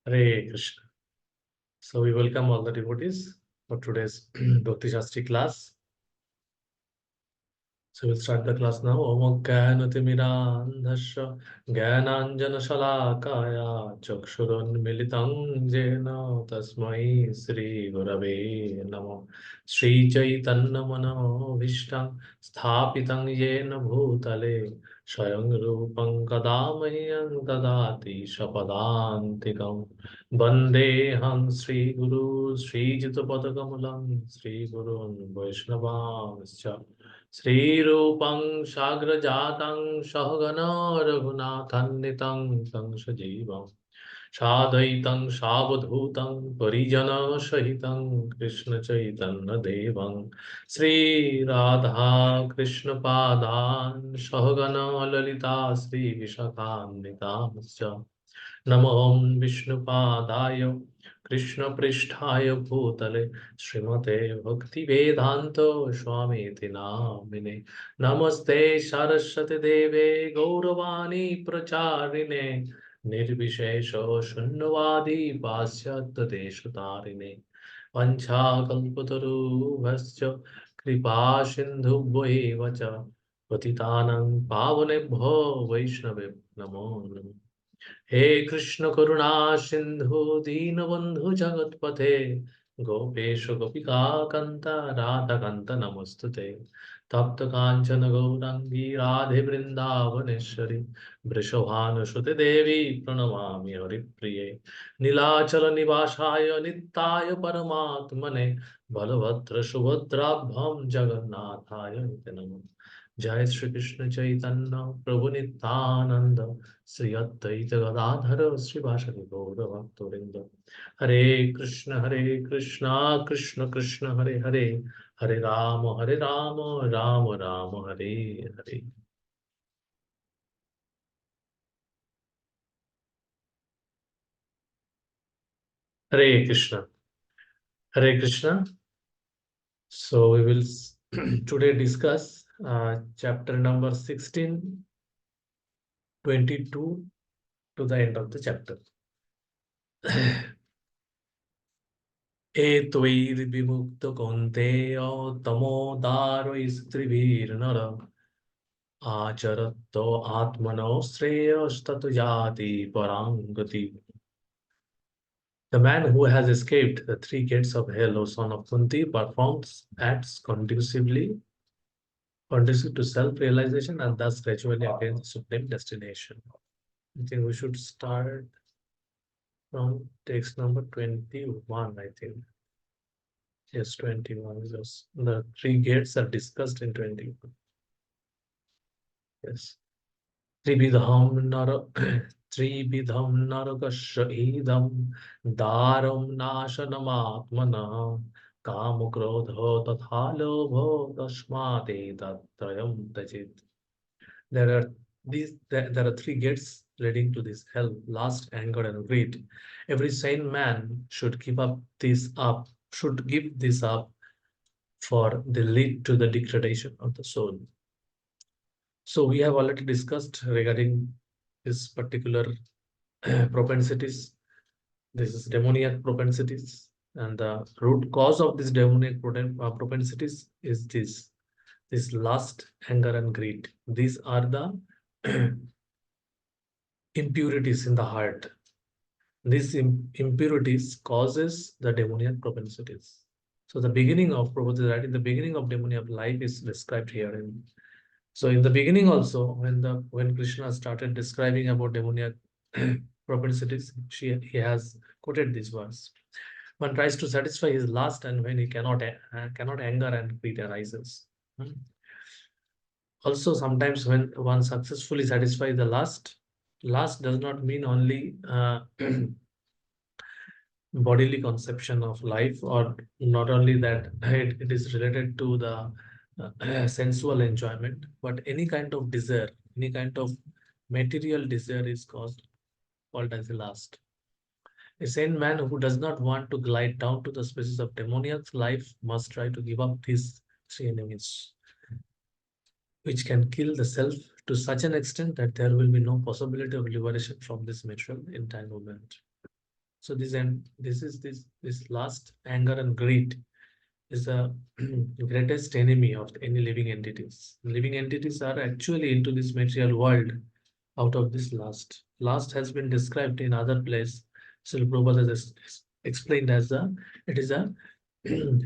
Hare Krishna. So we welcome all the devotees for today's Bhakti Sastri class. So we'll start the class now. Om Jnanatimirandhasya Jnananjana Shalakaya Chakshurunmilitam Jena Tasmai Sri Gurave Namo Sri Chaitanya Mano Vishtam Sthapitam Yena Bhutale Swayam Rupam Kadamahyam Dadati Shapadantikam Vandeham Sri Guru Sri Jitapatakamulam Sri Gurun Vaishnavamscha Srirupang Sagrajatang Sahagana Raghunathannitam Tang Sajivam Sadaitam Savadhutam Parijana Sahitam Krishna Chaitanya Devam Sri Radha Krishna Padan Sahagana Lalita Sri Vishakhannitam Namo Vishnupadaya Krishna Pristhaya Bhutale Srimate Bhakti Vedanto Swamiti Namine Namaste Saraswati Deve Gauravani Pracharine Nirvishesha Shunyavadi Pasyat Deshutarine Vanchakalpataru Bhascha Kripa Sindhu Vacha Patitanang Pavanebho Vaishnave Namo Namo हे कृष्ण करुणा सिंधु दीनबंधु जगतपथे गोपेश गोपिका कांत राधा कांत नमस्तुते तप्त कांचन गौरांगी राधे वृंदावनेश्वरी वृषभानुसुते देवी प्रणमामि हरिप्रिये नीलाचल निवासाय नित्याय परमात्मने बलभद्र सुभद्राभ्यां जगन्नाथाय ते नमः जय श्री कृष्ण चैतन्य प्रभु Nityanand Sri Advaita Gadadhara Srivasadi Gaura Bhaktorinda Hare Krishna Krishna Krishna Hare Hare Hare Rama Rama Rama Hare Hare Hare Krishna Hare Krishna. So we will today discuss chapter number 16, 22 to the end of the chapter. Etvair Kaunteya Tamodaro Istrivir Nara Acharatto Atmano Shreyastatu Yati Parangati. The man who has escaped the three gates of hell, O son of Kunti, performs acts conducive to self-realization and thus gradually attains the supreme destination. I think we should start from text number 21, I think. Yes, 21. Yes. The three gates are discussed in 21. Yes. त्रिविधं नर त्रिविधं नरकस्य इदं दारं नाशनमात्मनः कामक्रोधो तथा लोभो तस्मादेतत्त्रयं त्यजेत्. There are there are three gates leading to this hell: lust, anger, and greed. Every sane man should give this up, for they lead to the degradation of the soul. So we have already discussed regarding this particular propensities. This is demoniac propensities, and the root cause of this demoniac propensities is this lust, anger, and greed. These are the impurities in the heart. These impurities causes the demoniac propensities. So the beginning of proposal, right in the beginning of demoniac life is described here. So in the beginning also, when Krishna started describing about demoniac propensities, he has quoted this verse. One tries to satisfy his lust, and when he cannot, anger and greed arises. Hmm. Also, sometimes when one successfully satisfies the lust does not mean only bodily conception of life, or not only that it is related to the sensual enjoyment, but any kind of desire, any kind of material desire is called as a lust. A sane man who does not want to glide down to the spaces of demoniac life must try to give up these three enemies, which can kill the self to such an extent that there will be no possibility of liberation from this material entanglement. So this last anger and greed is the greatest enemy of any living entities. Living entities are actually into this material world out of this lust. Lust has been described in other place. So Prabhupada has explained as it is a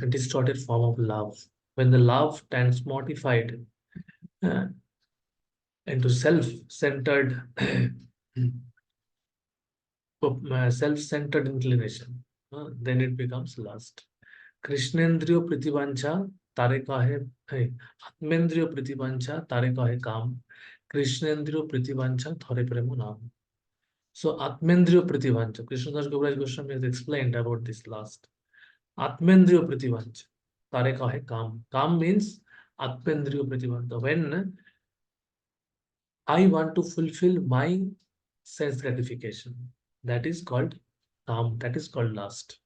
distorted form of love. When the love turns mortified uh, into self-centered self-centered inclination, then it becomes lust. कृष्णेन्द्रिय प्रतिवांछा तारे काहे है आत्मेन्द्रिय प्रतिवांछा तारे काहे काम कृष्णेन्द्रिय प्रतिवांछा थोरे प्रेम नाम. So Atmendriya Prativancha. Krishnadas Kaviraj Goswami has explained about this last. Atmendriya Prativancha. Tare kahe kam. Kam means Atmendriya Prativancha. When I want to fulfill my sense gratification, that is called kam. That is called lust.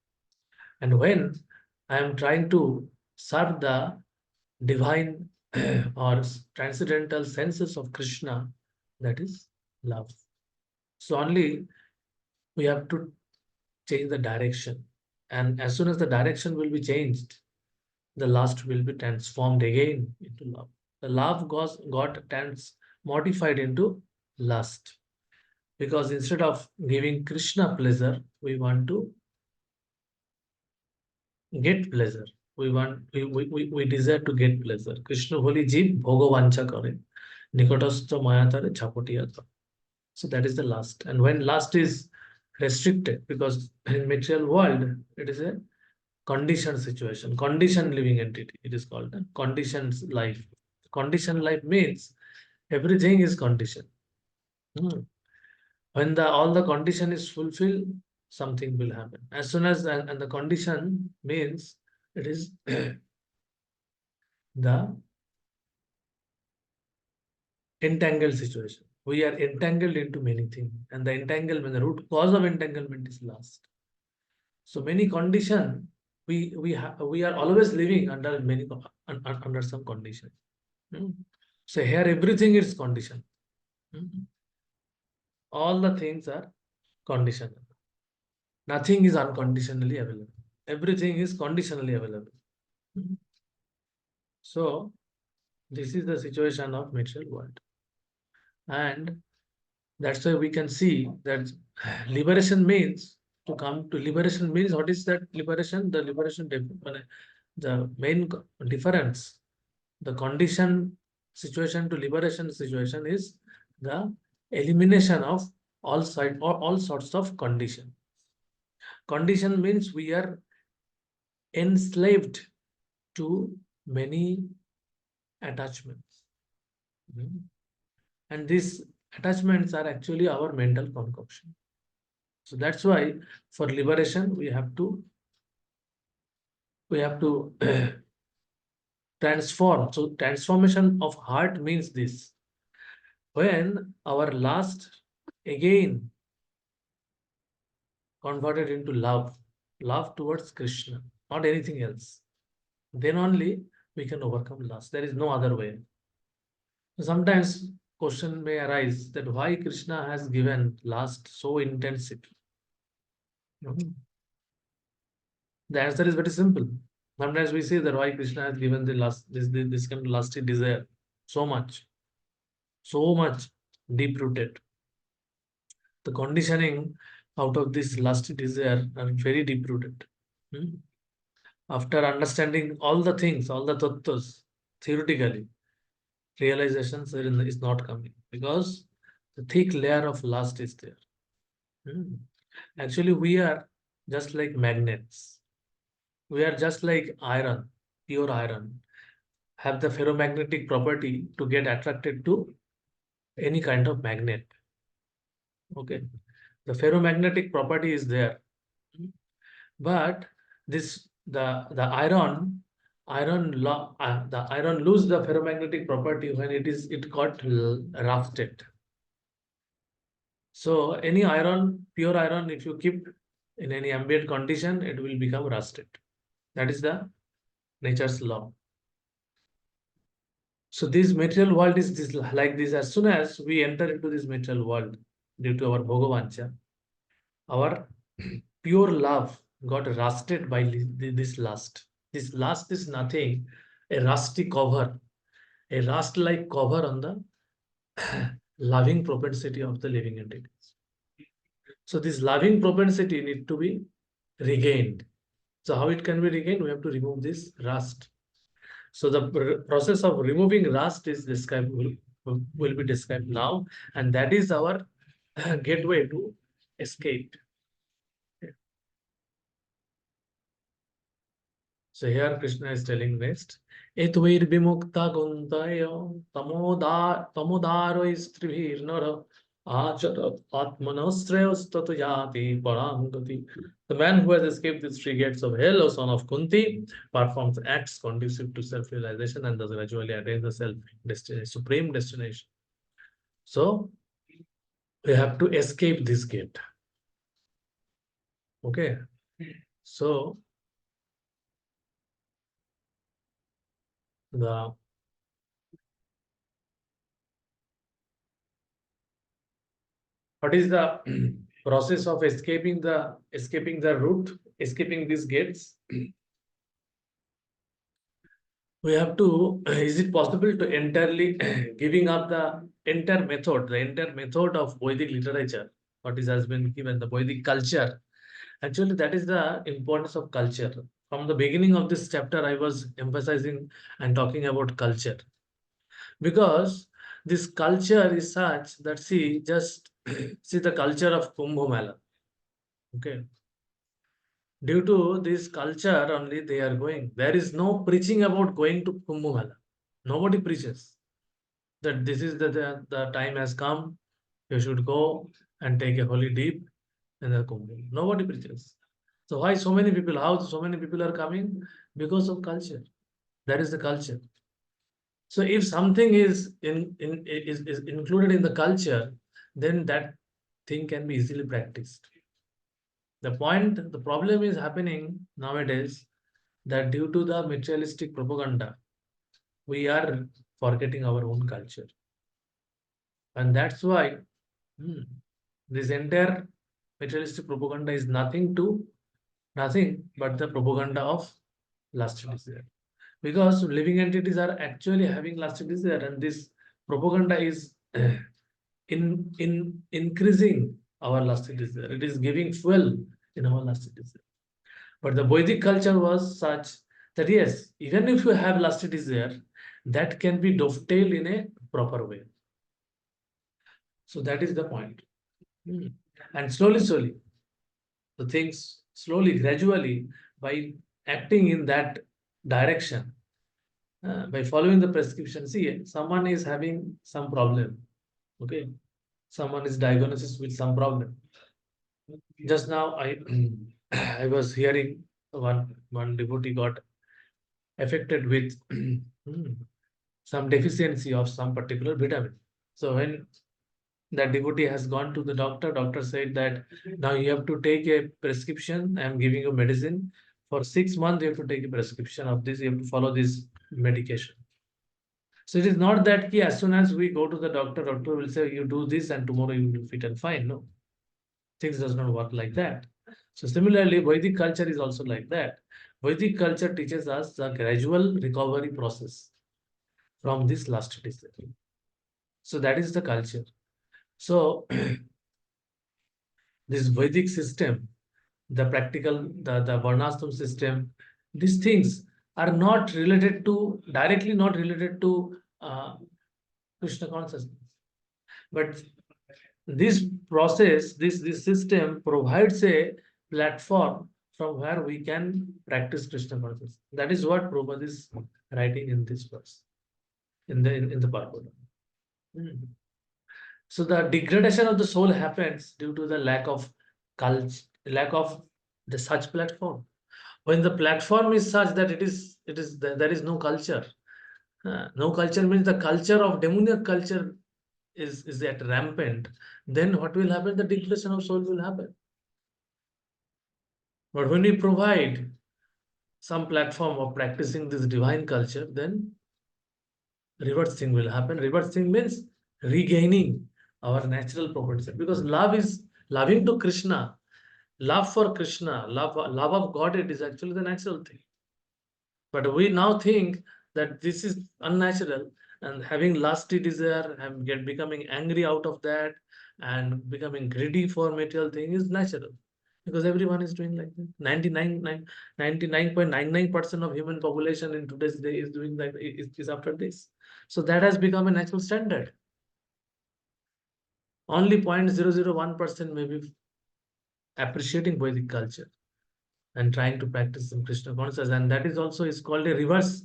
And when I am trying to serve the divine or transcendental senses of Krishna, that is love. So only we have to change the direction. And as soon as the direction will be changed, the lust will be transformed again into love. The love got modified into lust. Because instead of giving Krishna pleasure, we want to get pleasure. We desire to get pleasure. Krishna boli jeev bhogovancha kare. Nikotastha mayatare chapotiyata. So that is the lust. And when lust is restricted, because in material world, it is a conditioned situation, conditioned living entity. It is called a conditioned life. Conditioned life means everything is conditioned. Hmm. When all the condition is fulfilled, something will happen. As soon as and the condition means it is the entangled situation. We are entangled into many things, and the entanglement, the root cause of entanglement is lust. So many condition we are always living under under some condition. Hmm. So here everything is conditioned. Hmm. All the things are conditional. Nothing is unconditionally available. Everything is conditionally available. Hmm. So this is the situation of material world, and that's why we can see that liberation means to come to liberation means what is that liberation? The liberation, the main difference, the condition situation to liberation situation is the elimination of all side or all sorts of condition. Condition means we are enslaved to many attachments. Mhm. And these attachments are actually our mental concoction. So that's why for liberation we have to transform. So transformation of heart means this. When our lust again converted into love towards Krishna, not anything else, then only we can overcome lust. There is no other way. Sometimes question may arise that why Krishna has given lust so intensity. Mhm. The answer is very simple. Sometimes we say that why Krishna has given the lust, this kind of lusty desire so much deep rooted. The conditioning out of this lusty desire are very deep rooted. Hmm. After understanding all the things, all the tattvas, theoretically, realizations is not coming because the thick layer of lust is there. Hmm. Actually, we are just like magnets. We are just like iron, pure iron, have the ferromagnetic property to get attracted to any kind of magnet. Okay, the ferromagnetic property is there, but the iron lose the ferromagnetic property when it got rusted. So any iron, pure iron, if you keep in any ambient condition, it will become rusted. That is the nature's law. So this material world is this like this. As soon as we enter into this material world, due to our bhogavansha, our pure love got rusted by this lust. This lust is nothing, a rusty cover, a rust-like cover on the loving propensity of the living entities. So this loving propensity need to be regained. So how it can be regained? We have to remove this rust. So the process of removing rust is described will be described now, and that is our gateway to escape. So here Krishna is telling next, Etvair vimukta guntaya tamodaro istrivir nara acharat atmanasrayas tatu yati parangati. The man who has escaped the three gates of hell, O son of Kunti, performs acts conducive to self-realization and thus gradually attains the self-destination, supreme destination. So we have to escape this gate. Okay. So the what is the process of escaping the route, escaping these gates? We have to, is it possible to entirely giving up the entire method of Vedic literature, what is has been given, the Vedic culture? Actually, that is the importance of culture. From the beginning of this chapter, I was emphasizing and talking about culture because this culture is such that, see, just see the culture of Kumbh Mela. Okay. Due to this culture only they are going. There is no preaching about going to Kumbh Mela. Nobody preaches that this is the time has come. You should go and take a holy dip in the Kumbh. Nobody preaches. So why so many people? How so many people are coming? Because of culture. That is the culture. So if something is included in the culture, then that thing can be easily practiced. The problem is happening nowadays that due to the materialistic propaganda, we are forgetting our own culture. And that's why hmm, this entire materialistic propaganda is nothing but the propaganda of lust desire. Because living entities are actually having lust desire, and this propaganda is in increasing our lust desire. It is giving fuel in our lust desire. But the Vedic culture was such that yes, even if you have lust desire, that can be dovetailed in a proper way. So that is the point. Hmm. And slowly, the things slowly, gradually, by acting in that direction, by following the prescription. See, someone is having some problem. Okay, someone is diagnosed with some problem. Just now, I I was hearing one devotee got affected with some deficiency of some particular vitamin. So when that devotee has gone to the doctor, doctor said that now you have to take a prescription. I am giving you medicine. For 6 months, you have to take a prescription of this. You have to follow this medication. So it is not that as soon as we go to the doctor, doctor will say you do this and tomorrow you will be fit and fine. No, things does not work like that. So similarly, Vedic culture is also like that. Vedic culture teaches us the gradual recovery process from this lust desire. So that is the culture. So this Vedic system, the practical, the Varnashram system, these things are not related to, directly not related to Krishna consciousness. But this process, this system provides a platform from where we can practice Krishna consciousness. That is what Prabhupada is writing in this verse, in the Bhagavad. Hmm. So the degradation of the soul happens due to the lack of culture, lack of the such platform. When the platform is such that there is no culture. No culture means the culture of demoniac culture is at rampant. Then what will happen? The degradation of soul will happen. But when we provide some platform of practicing this divine culture, then reverse thing will happen. Reverse thing means regaining our natural properties. Because love is loving to Krishna Love for Krishna, love of God, it is actually the natural thing. But we now think that this is unnatural, and having lusty desire and becoming angry out of that and becoming greedy for material thing is natural, because everyone is doing like that. 99.99% of human population in today's day is doing like is after this. So that has become a natural standard. Only 0.001% may be appreciating Vedic culture and trying to practice some Krishna consciousness, and that is also is called a reverse.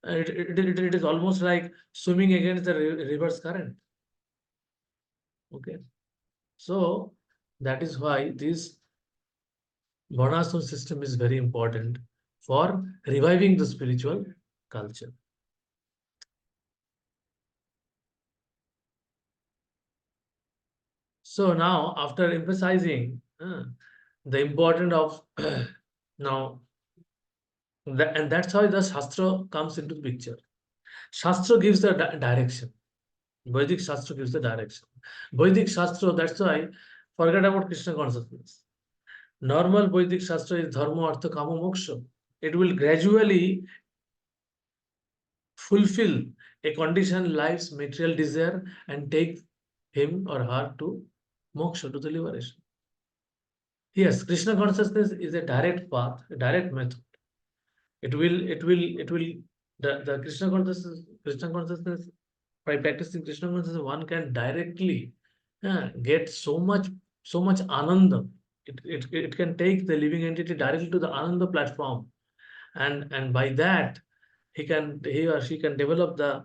It is almost like swimming against the reverse current. Okay, so that is why this Varnashram system is very important for reviving the spiritual culture. So now, after emphasizing the importance of now, and that's how the Shastra comes into the picture. Shastra gives the direction. Vedic Shastra gives the direction. Vedic Shastra, that's why forget about Krishna consciousness. Normal Vedic Shastra is Dharma, Artha, Kama, Moksha. It will gradually fulfill a conditioned life's material desire and take him or her to moksha, to the liberation. Yes, Krishna consciousness is a direct path, a direct method. It will the Krishna consciousness, by practicing Krishna consciousness, one can directly get so much ananda. It can take the living entity directly to the ananda platform, and by that he or she can develop the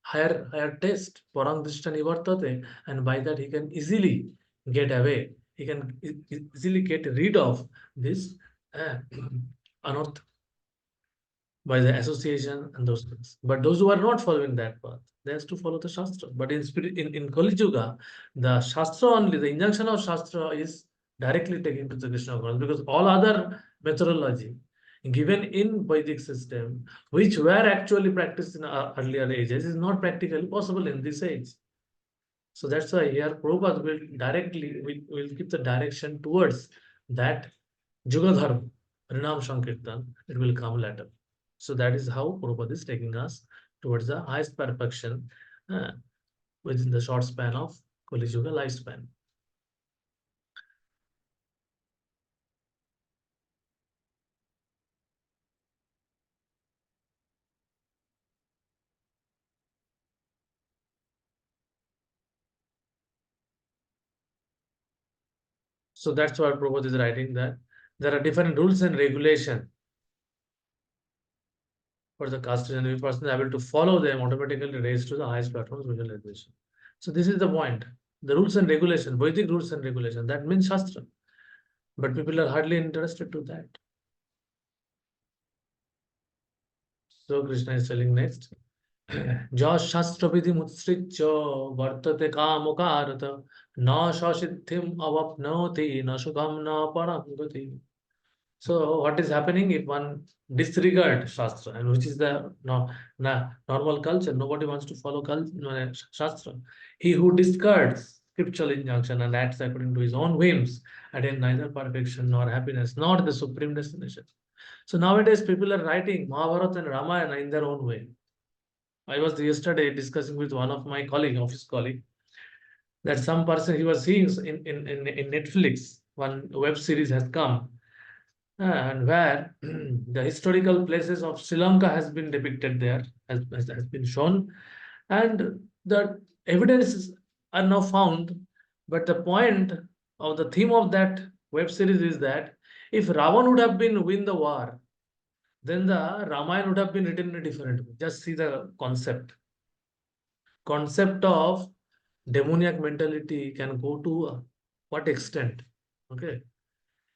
higher taste, parang drishta nivartate, and by that he can easily get away. He can easily get rid of this uh, anartha by the association and those things. But those who are not following that path, they have to follow the Shastra. But in spirit, in Kali Yuga, the Shastra only, the injunction of Shastra is directly taken to the Krishna consciousness, because all other methodology given in Vedic system, which were actually practiced in earlier ages, is not practically possible in this age. So that's why here Prabhupada will keep the direction towards that Jugadharma, Harinam Sankirtan, it will come later. So that is how Prabhupada is taking us towards the highest perfection uh, within the short span of Kali Yuga lifespan. So that's what Prabhupada is writing, that there are different rules and regulation for the caste, and if person is able to follow them, automatically raise to the highest platforms visualization. So this is the point. The rules and regulation, Vedic rules and regulation, that means Shastra. But people are hardly interested to that. So Krishna is telling next. शास्त्रविधिमुत्सृज्य वर्तते कामकारत न ससिद्धिम अवाप्नोति न सुखम न परम गति. So what is happening if one disregard Shastra, and which is the normal culture? Nobody wants to follow Shastra. He who discards scriptural injunction and acts according to his own whims attain neither perfection nor happiness nor the supreme destination. So nowadays people are writing Mahabharata and Ramayana in their own way. I was yesterday discussing with one of my office colleague, that some person he was seeing in Netflix, one web series has come, and where the historical places of Sri Lanka has been depicted there, has been shown, and the evidences are now found. But the point of the theme of that web series is that if Ravan would have been win the war, then the Ramayana would have been written in a different way. Just see the concept of demoniac mentality can go to what extent. Okay,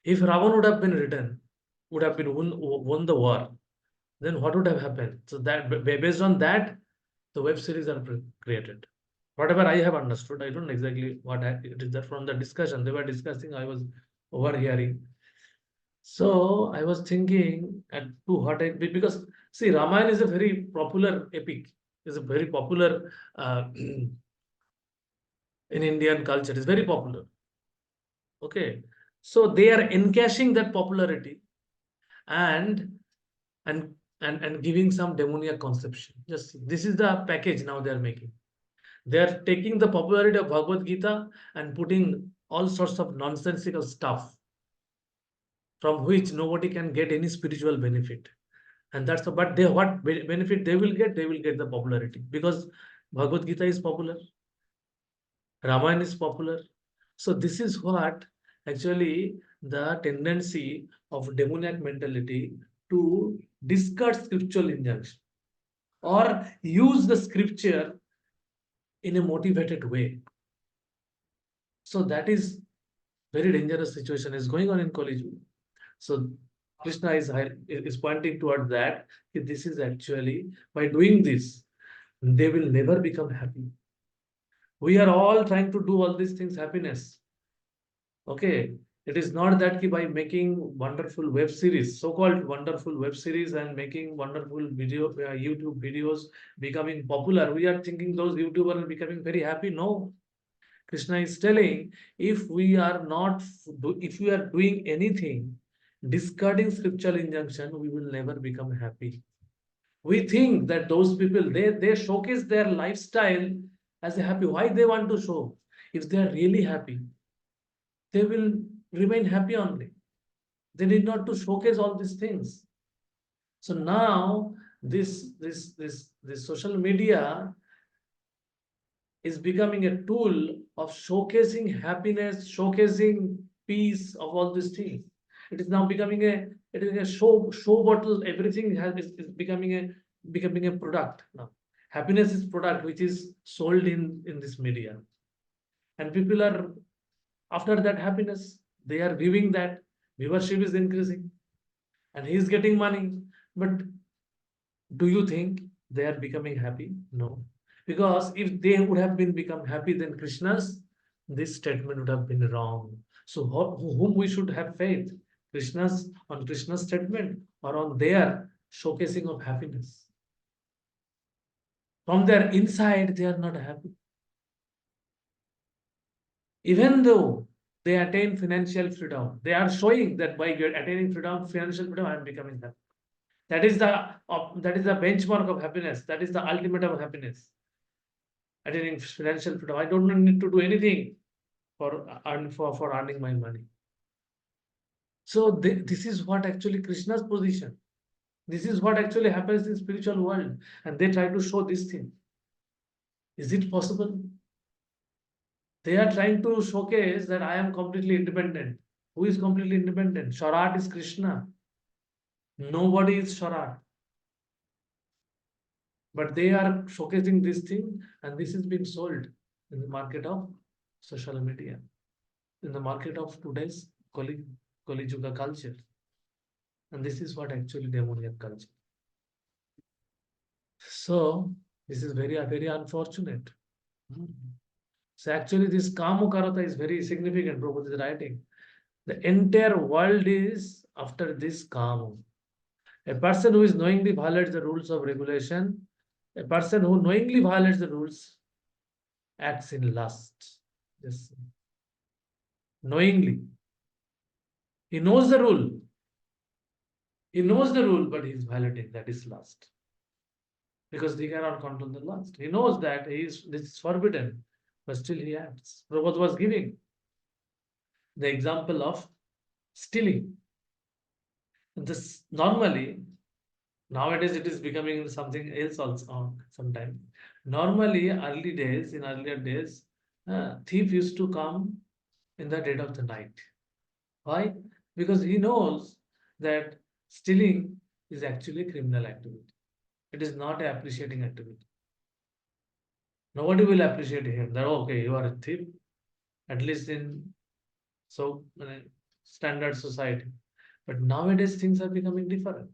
if Ravan would have been written, would have been won the war, then what would have happened? So that based on that, the web series are created. Whatever I have understood, I don't know exactly what it is, that from the discussion they were discussing, I was overhearing. So I was thinking at to what I, because see, Ramayana is a very popular epic, is a very popular in Indian culture. It's very popular. Okay. So they are encashing that popularity and and and giving some demoniac conception. Just see, this is the package now they are making. They are taking the popularity of Bhagavad Gita and putting all sorts of nonsensical stuff from which nobody can get any spiritual benefit. And that's but they what benefit they will get? They will get the popularity because Bhagavad Gita is popular, Ramayana is popular. So this is what actually the tendency of demoniac mentality to discard scriptural injunction or use the scripture in a motivated way. So that is very dangerous situation is going on in Kali Yuga. So Krishna is pointing toward that. This is actually by doing this, they will never become happy. We are all trying to do all these things happiness. Okay. It is not that by making wonderful web series, so-called wonderful web series and making wonderful YouTube videos becoming popular, we are thinking those YouTubers are becoming very happy. No, Krishna is telling if we are not, if we are doing anything, discarding scriptural injunction, we will never become happy. We think that those people, they showcase their lifestyle as a happy. Why they want to show? If they are really happy, they will remain happy only. They need not to showcase all these things. So now this social media is becoming a tool of showcasing happiness, showcasing peace of all these things. It is now becoming a show bottle. Everything is becoming a product now. Happiness is product which is sold in this media, and people are after that happiness they are giving that viewership is increasing, and he is getting money. But do you think they are becoming happy? No. Because if they would have been become happy, then Krishna's this statement would have been wrong. So whom we should have faith? Krishna's on Krishna's statement or on their showcasing of happiness? From their inside, they are not happy. Even though they attain financial freedom, they are showing that by attaining freedom, financial freedom, I am becoming happy. That is the benchmark of happiness. That is the ultimate of happiness. Attaining financial freedom. I don't need to do anything for earning my money. So this is what actually Krishna's position. This is what actually happens in spiritual world, and they try to show this thing. Is it possible? They are trying to showcase that I am completely independent. Who is completely independent? Sharat is Krishna. Nobody is Sharat. But they are showcasing this thing, and this is being sold in the market of social media, in the market of today's Kali Yuga culture. And this is what actually demoniac culture. So this is very unfortunate. So actually this Kamukarata is very significant, Prabhupada is writing. The entire world is after this Kamu. A person who is knowingly violates the rules of regulation, a person who knowingly violates the rules acts in lust. Yes. Knowingly. He knows the rule. He knows the rule, but he is violating. That is lust. Because he cannot control the lust. He knows that this is forbidden, but still he acts. Prabhupada was giving the example of stealing. This normally, nowadays it is becoming something else also sometime. Normally, in earlier days, thief used to come in the dead of the night. Why? Because he knows that stealing is actually a criminal activity. It is not an appreciating activity. Nobody will appreciate him that, okay, you are a thief, at least in so standard society. But nowadays things are becoming different.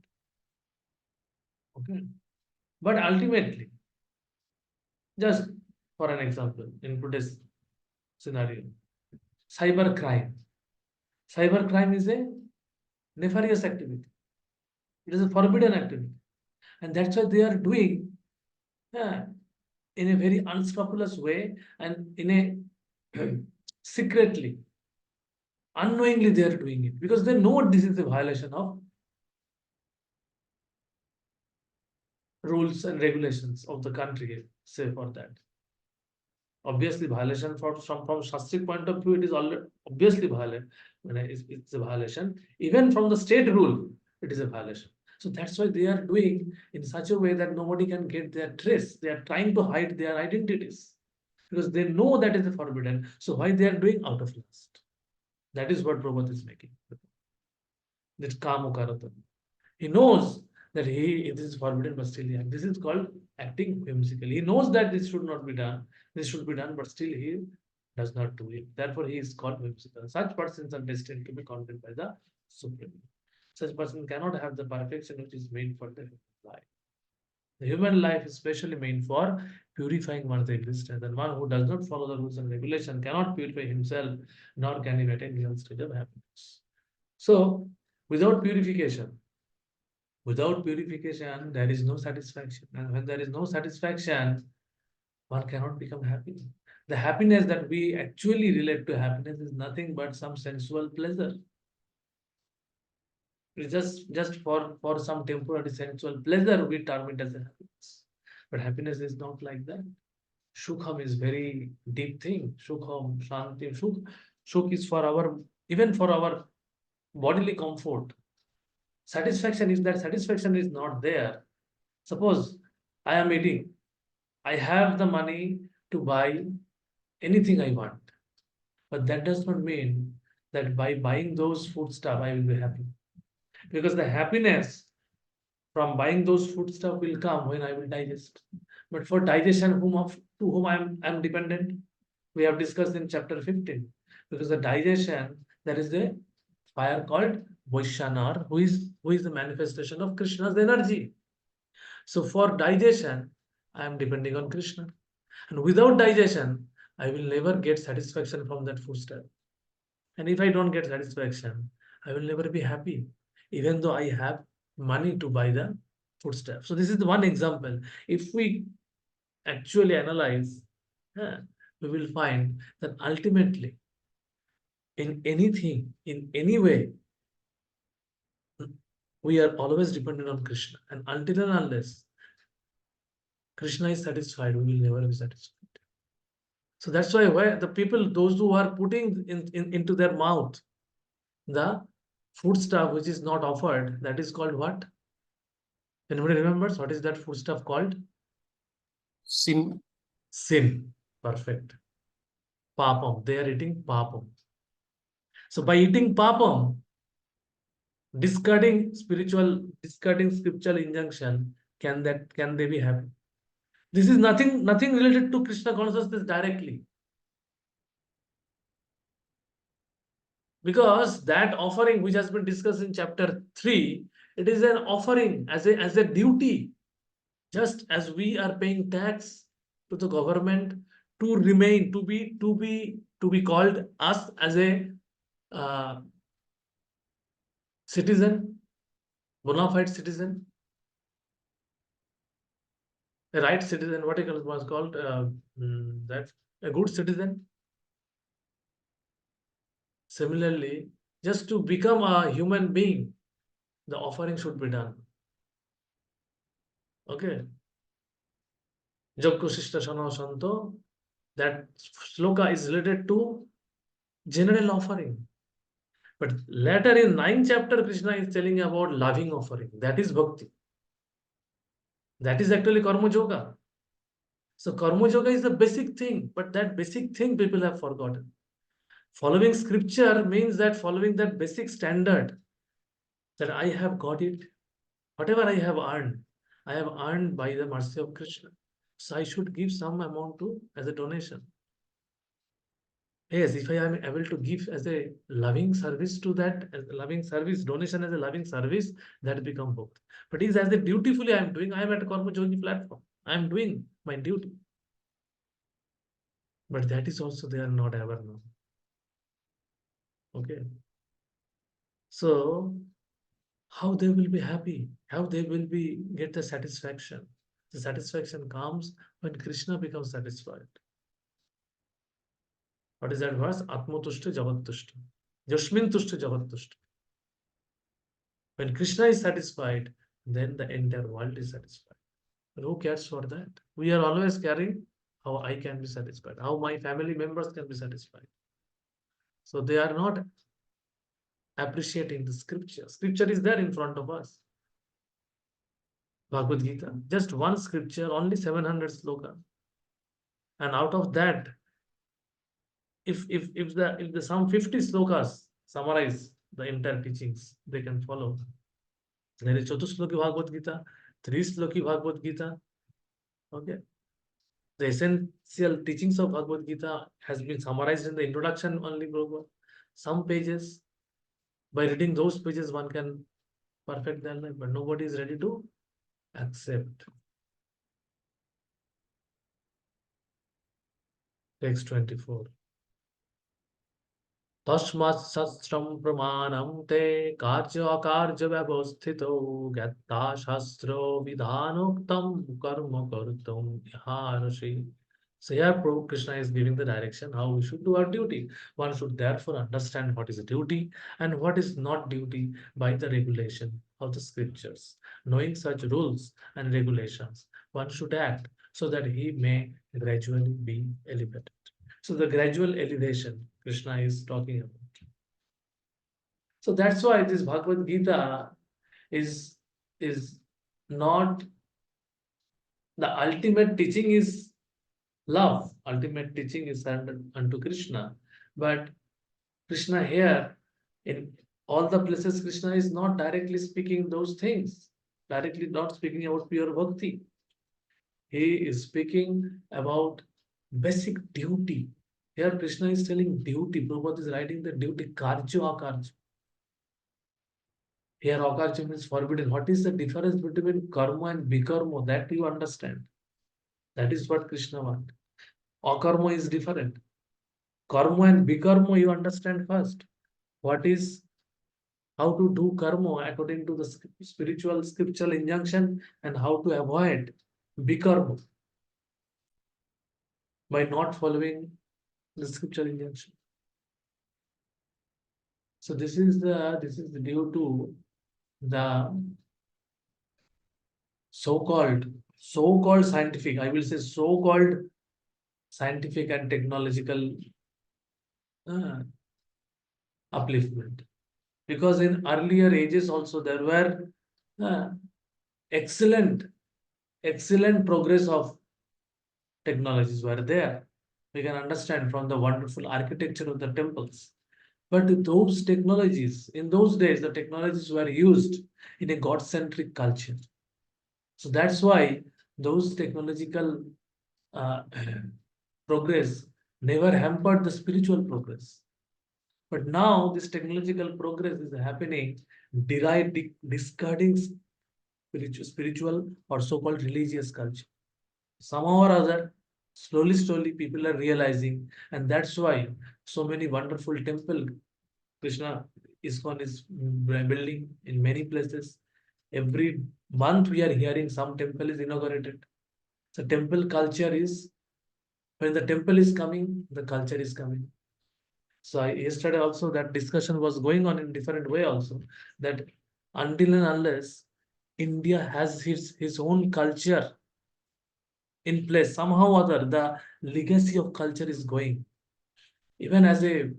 Okay. But ultimately, just for an example, in today's scenario, cyber crime. Cyber crime is a nefarious activity. It is a forbidden activity. And that's why they are doing yeah, in a very unscrupulous way and in a secretly. Unknowingly, they are doing it because they know this is a violation of rules and regulations of the country. Say for that. Obviously, violation from Shastric point of view, it is already obviously violent. When it's a violation, even from the state rule, it is a violation. So that's why they are doing in such a way that nobody can get their trace. They are trying to hide their identities because they know that is forbidden. So why they are doing out of lust? That is what Prabhupada is making. That kamukarata. He knows that it is forbidden, but still he acts. This is called acting whimsically. He knows that this should not be done. This should be done, but still he does not do it. Therefore, he is called whimsical. Such persons are destined to be condemned by the Supreme. Such person cannot have the perfection which is made for the human life. The human life is specially made for purifying one's existence, and one who does not follow the rules and regulation cannot purify himself, nor can he attain real stage of happiness. So, without purification, there is no satisfaction. And when there is no satisfaction, one cannot become happy. The happiness that we actually relate to happiness is nothing but some sensual pleasure. It's just for some temporary sensual pleasure, we term it as a happiness. But happiness is not like that. Sukham is very deep thing. Sukham, Shanti, Sukh is for our, even for our bodily comfort. Satisfaction is that satisfaction is not there. Suppose I am eating, I have the money to buy anything I want. But that does not mean that by buying those food stuff, I will be happy. Because the happiness from buying those food stuff will come when I will digest. But for digestion, to whom I'm dependent, we have discussed in chapter 15. Because the digestion, there is a fire called Vaishyanar, who is the manifestation of Krishna's energy. So for digestion, I am depending on Krishna. And without digestion, I will never get satisfaction from that food stuff. And if I don't get satisfaction, I will never be happy, even though I have money to buy the food stuff. So this is the one example. If we actually analyze, uh, we will find that ultimately, in anything, in any way, we are always dependent on Krishna. And until and unless Krishna is satisfied, we will never be satisfied. So that's why the people, those who are putting into their mouth the food stuff which is not offered, that is called what? Anybody remembers what is that food stuff called? Sin. Sin. Perfect. Papam. They are eating papam. So by eating papam, discarding scriptural injunction, can they be happy? This is nothing related to Krishna consciousness directly. Because that offering which has been discussed in chapter 3, it is an offering as a duty. Just as we are paying tax to the government to remain, to be called us as a uh, citizen, bona fide citizen, a right citizen, what it was called, that a good citizen. Similarly, just to become a human being, the offering should be done. Okay. Jagko Shishta Shana Santo, that sloka is related to general offering. But later in 9th chapter, Krishna is telling about loving offering. That is bhakti. That is actually karma yoga. So karma yoga is the basic thing, but that basic thing people have forgotten. Following scripture means that following that basic standard that I have got it, whatever I have earned by the mercy of Krishna. So I should give some amount to as a donation. Yes, if I am able to give as a loving service to that, as a loving service, donation as a loving service, that become both. But is as a dutifully I am doing, I am at a Karma Yogi platform. I am doing my duty. But that is also they are not ever known. Okay. So how they will be happy? How they will be get the satisfaction? The satisfaction comes when Krishna becomes satisfied. What is that verse? Atmatushta Javattushta. Yashmin tushta jagat tushta. When Krishna is satisfied, then the entire world is satisfied. But who cares for that? We are always caring how I can be satisfied, how my family members can be satisfied. So they are not appreciating the scripture. Scripture is there in front of us. Bhagavad Gita, just one scripture, only 700 sloka. And out of that, if the some 50 slokas summarize the entire teachings, they can follow. There is Chatusloki Bhagavad Gita, three Sloki Bhagavad Gita. Okay. The essential teachings of Bhagavad Gita has been summarized in the introduction only, Prabhupada. Some pages, by reading those pages, one can perfect their life, but nobody is ready to accept. Text 24. तस्मात् शस्त्रं प्रमाणं ते कार्य अकार्य व्यवस्थितो ज्ञात्वा शास्त्रो विधानोक्तं कर्म कर्तुं इहारसि. So here Krishna is giving the direction how we should do our duty. One should therefore understand what is duty and what is not duty by the regulation of the scriptures. Knowing such rules and regulations, one should act so that he may gradually be elevated. So the gradual elevation Krishna is talking about. So that's why this Bhagavad Gita is is not the ultimate teaching is love. Ultimate teaching is unto Krishna. But Krishna here, in all the places, Krishna is not directly speaking those things, directly not speaking about pure bhakti. He is speaking about basic duty. Here Krishna is telling duty. Prabhupada is writing the duty, karjo akarjo. Here akarjo means forbidden. What is the difference between karma and bikarma? That you understand. That is what Krishna wants. Akarma is different. Karma and bikarma you understand first. What is how to do karma according to the spiritual scriptural injunction and how to avoid bikarma by not following the scriptural injunction. So this is the due to the so-called scientific, I will say so-called scientific and technological uh, upliftment. Because in earlier ages also there were uh, excellent progress of technologies were there. We can understand from the wonderful architecture of the temples. But those technologies, in those days, the technologies were used in a God-centric culture. So that's why those technological uh, progress never hampered the spiritual progress. But now this technological progress is happening, discarding spiritual or so-called religious culture. Somehow or other, slowly, people are realizing, and that's why so many wonderful temple Krishna ISKCON is building in many places. Every month we are hearing some temple is inaugurated. So temple culture is when the temple is coming, the culture is coming. So yesterday also that discussion was going on in different way also that until and unless India has his own culture in place, somehow or other the legacy of culture is going. Even as a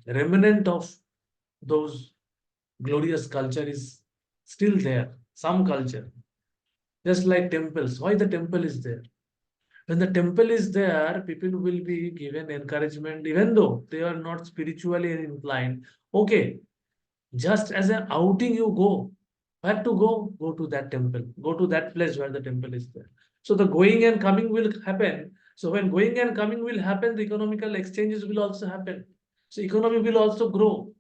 remnant of those glorious culture is still there. Some culture, just like temples. Why the temple is there? When the temple is there, people will be given encouragement, even though they are not spiritually inclined. Okay, just as an outing, you go. Where to go? Go to that temple. Go to that place where the temple is there. So the going and coming will happen. So when going and coming will happen, the economical exchanges will also happen. So economy will also grow.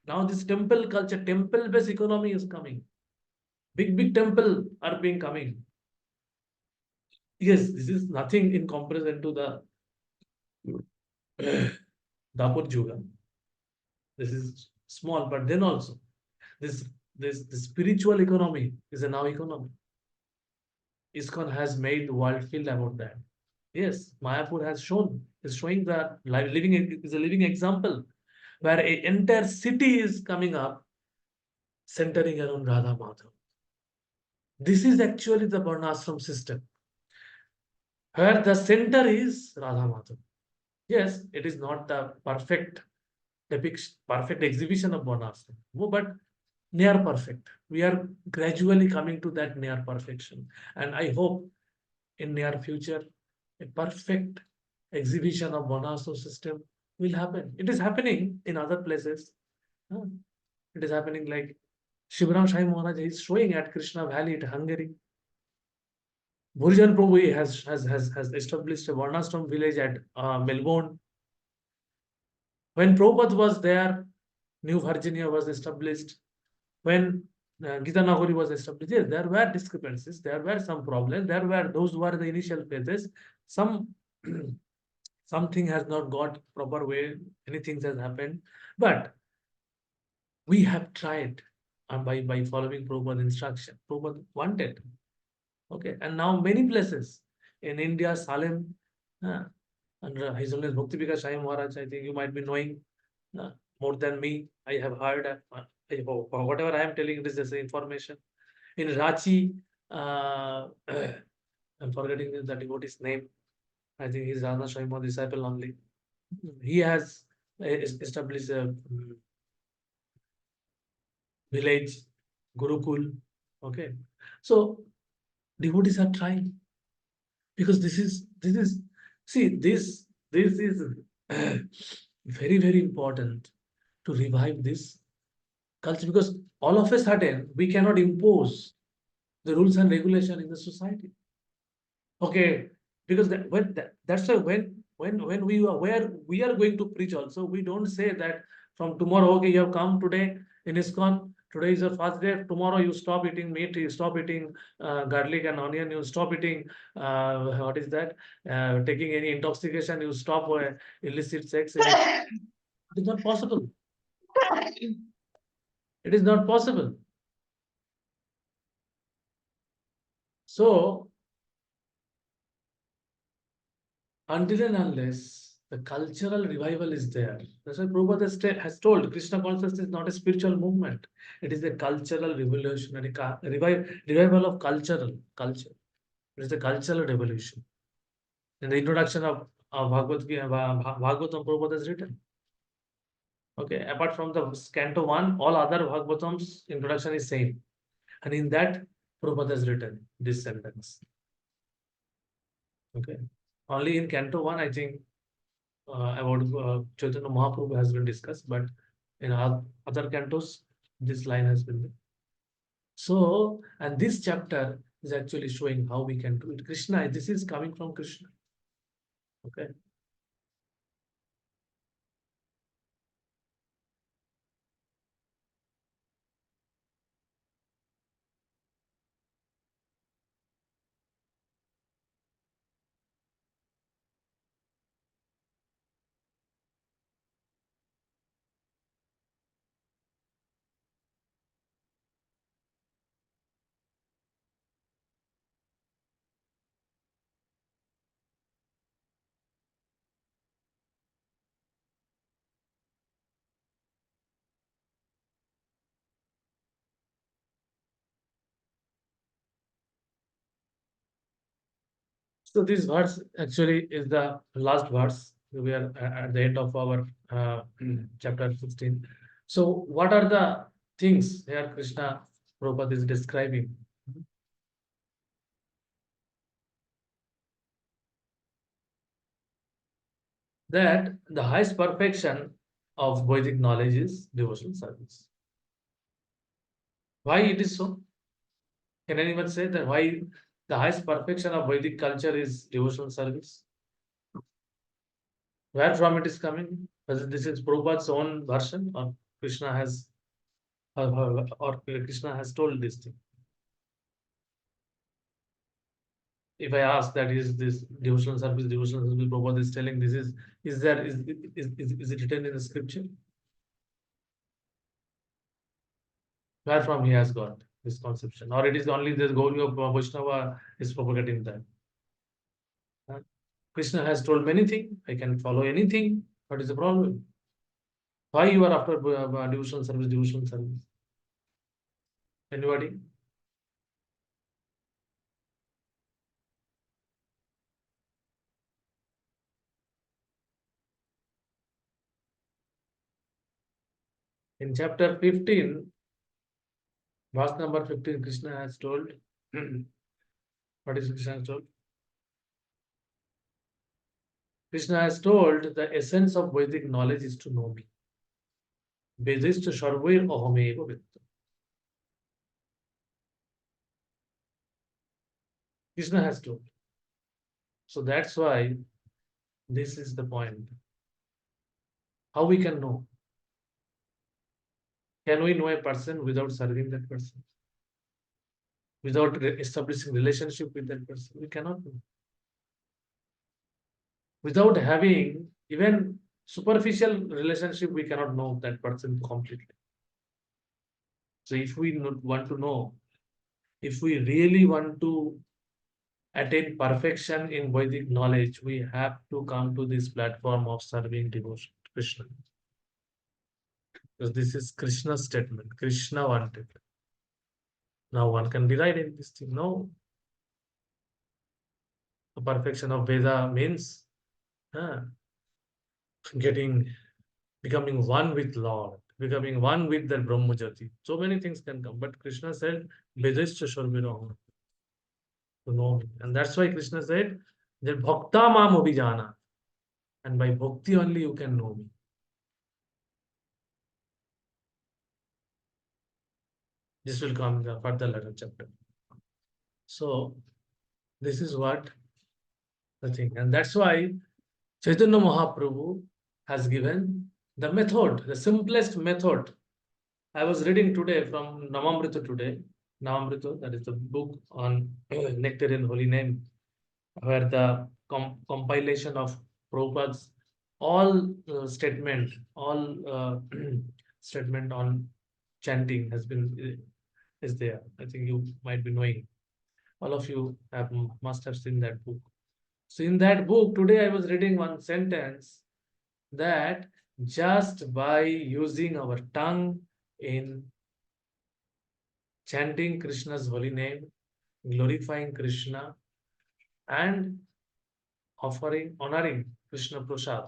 Now this temple culture, temple-based economy is coming. Big temple are being coming. Yes, this is nothing in comparison to the Dapur Juga. This is small, but then also this the spiritual economy is a now economy. ISKCON has made the world feel about that. Yes, Mayapur has shown is showing that living is a living example. where an entire city is coming up centering around Radha Madhav. This is actually the Varnashram system, where the center is Radha Madhav. Yes, it is not the perfect depiction, perfect exhibition of Varnashram, but near perfect. We are gradually coming to that near perfection. And I hope in near future, a perfect exhibition of Varnashram system will happen. It is happening in other places. Huh? It is happening like Shivram Shai Maharaj is showing at Krishna Valley at Hungary. Bhurijan Prabhu has established a Varnashram village at Melbourne. When Prabhupada was there, New Virginia was established. When Gita Nagori was established, yes, there were discrepancies, there were some problems, there were those were the initial phases. Some something has not got proper way, anything has happened, but we have tried by following Prabhupada instruction. Prabhupada wanted. Okay, and now many places in India, Salem, and His Holiness Bhakti Vikas Sai Maharaj, I think you might be knowing more than me. I have heard, whatever I am telling, it is just information. In Ranchi, I'm forgetting the devotee's name. I think he's Radha Swami disciple only. He has established a village, Gurukul. Okay, so devotees are trying because this is see this is very important to revive this culture, because all of a sudden we cannot impose the rules and regulation in the society. Okay, because that's why when we are going to preach also, we don't say that from tomorrow, okay, you have come today in ISKCON, today is your first day, tomorrow you stop eating meat, you stop eating garlic and onion, you stop eating what is that, taking any intoxication, you stop illicit sex. It is not possible. It is not possible. So until and unless the cultural revival is there. That's why Prabhupada has told Krishna consciousness is not a spiritual movement. It is a cultural revolutionary revival of culture. It is a cultural revolution. In the introduction of Bhagavatam, Prabhupada has written. Okay, apart from the Canto 1, all other Bhagavatams introduction is same. And in that, Prabhupada has written this sentence. Okay. Only in Canto 1, I think about Chaitanya Mahaprabhu has been discussed, but in other cantos, this line has been there. So, and this chapter is actually showing how we can do it. Krishna, this is coming from Krishna. Okay. So this verse actually is the last verse. We are at the end of our chapter 16. So what are the things here Krishna Prabhupada is describing? That the highest perfection of Vedic knowledge is devotional service. Why it is so? Can anyone say that why the highest perfection of Vedic culture is devotional service? Where from it is coming? Whether this is Prabhupada's own version, or Krishna has or Krishna has told this thing. If I ask that is this devotional service, Prabhupada is telling this is there is it written in the scripture? Where from he has got this conception? Or it is only the Gauri of Vaishnava is propagating that. Krishna has told many things. I can follow anything. What is the problem? Why you are after devotional service, devotional service? Anybody? In chapter 15, verse number 15, Krishna has told, what is Krishna has told? Krishna has told the essence of Vedic knowledge is to know me. Vedista Sharvair Ahameva Vitta. Krishna has told. So that's why this is the point. How we can know? Can we know a person without serving that person? Without establishing relationship with that person? We cannot know. Without having even superficial relationship, we cannot know that person completely. So if we want to know, if we really want to attain perfection in Vedic knowledge, we have to come to this platform of serving devotion to Krishna. Because this is Krishna's statement. Krishna wanted. Now one can deride in this thing. No. The perfection of Veda means getting becoming one with Lord, becoming one with the Brahmajati. So many things can come. But Krishna said, Vedascha Sharvira, to know me. And that's why Krishna said that Bhakta Mam Abhijana. And by bhakti only you can know me. This will come in the further later chapter. So this is what the thing. And that's why Chaitanya Mahaprabhu has given the method, the simplest method. I was reading today from Namamrita today. Namamrita, that is the book on nectar and holy name, where the compilation of Prabhupada's all statement, all statement on chanting has been is there. I think you might be knowing. All of you have must have seen that book. So in that book today, I was reading one sentence that just by using our tongue in chanting Krishna's holy name, glorifying Krishna, and honoring Krishna Prasad,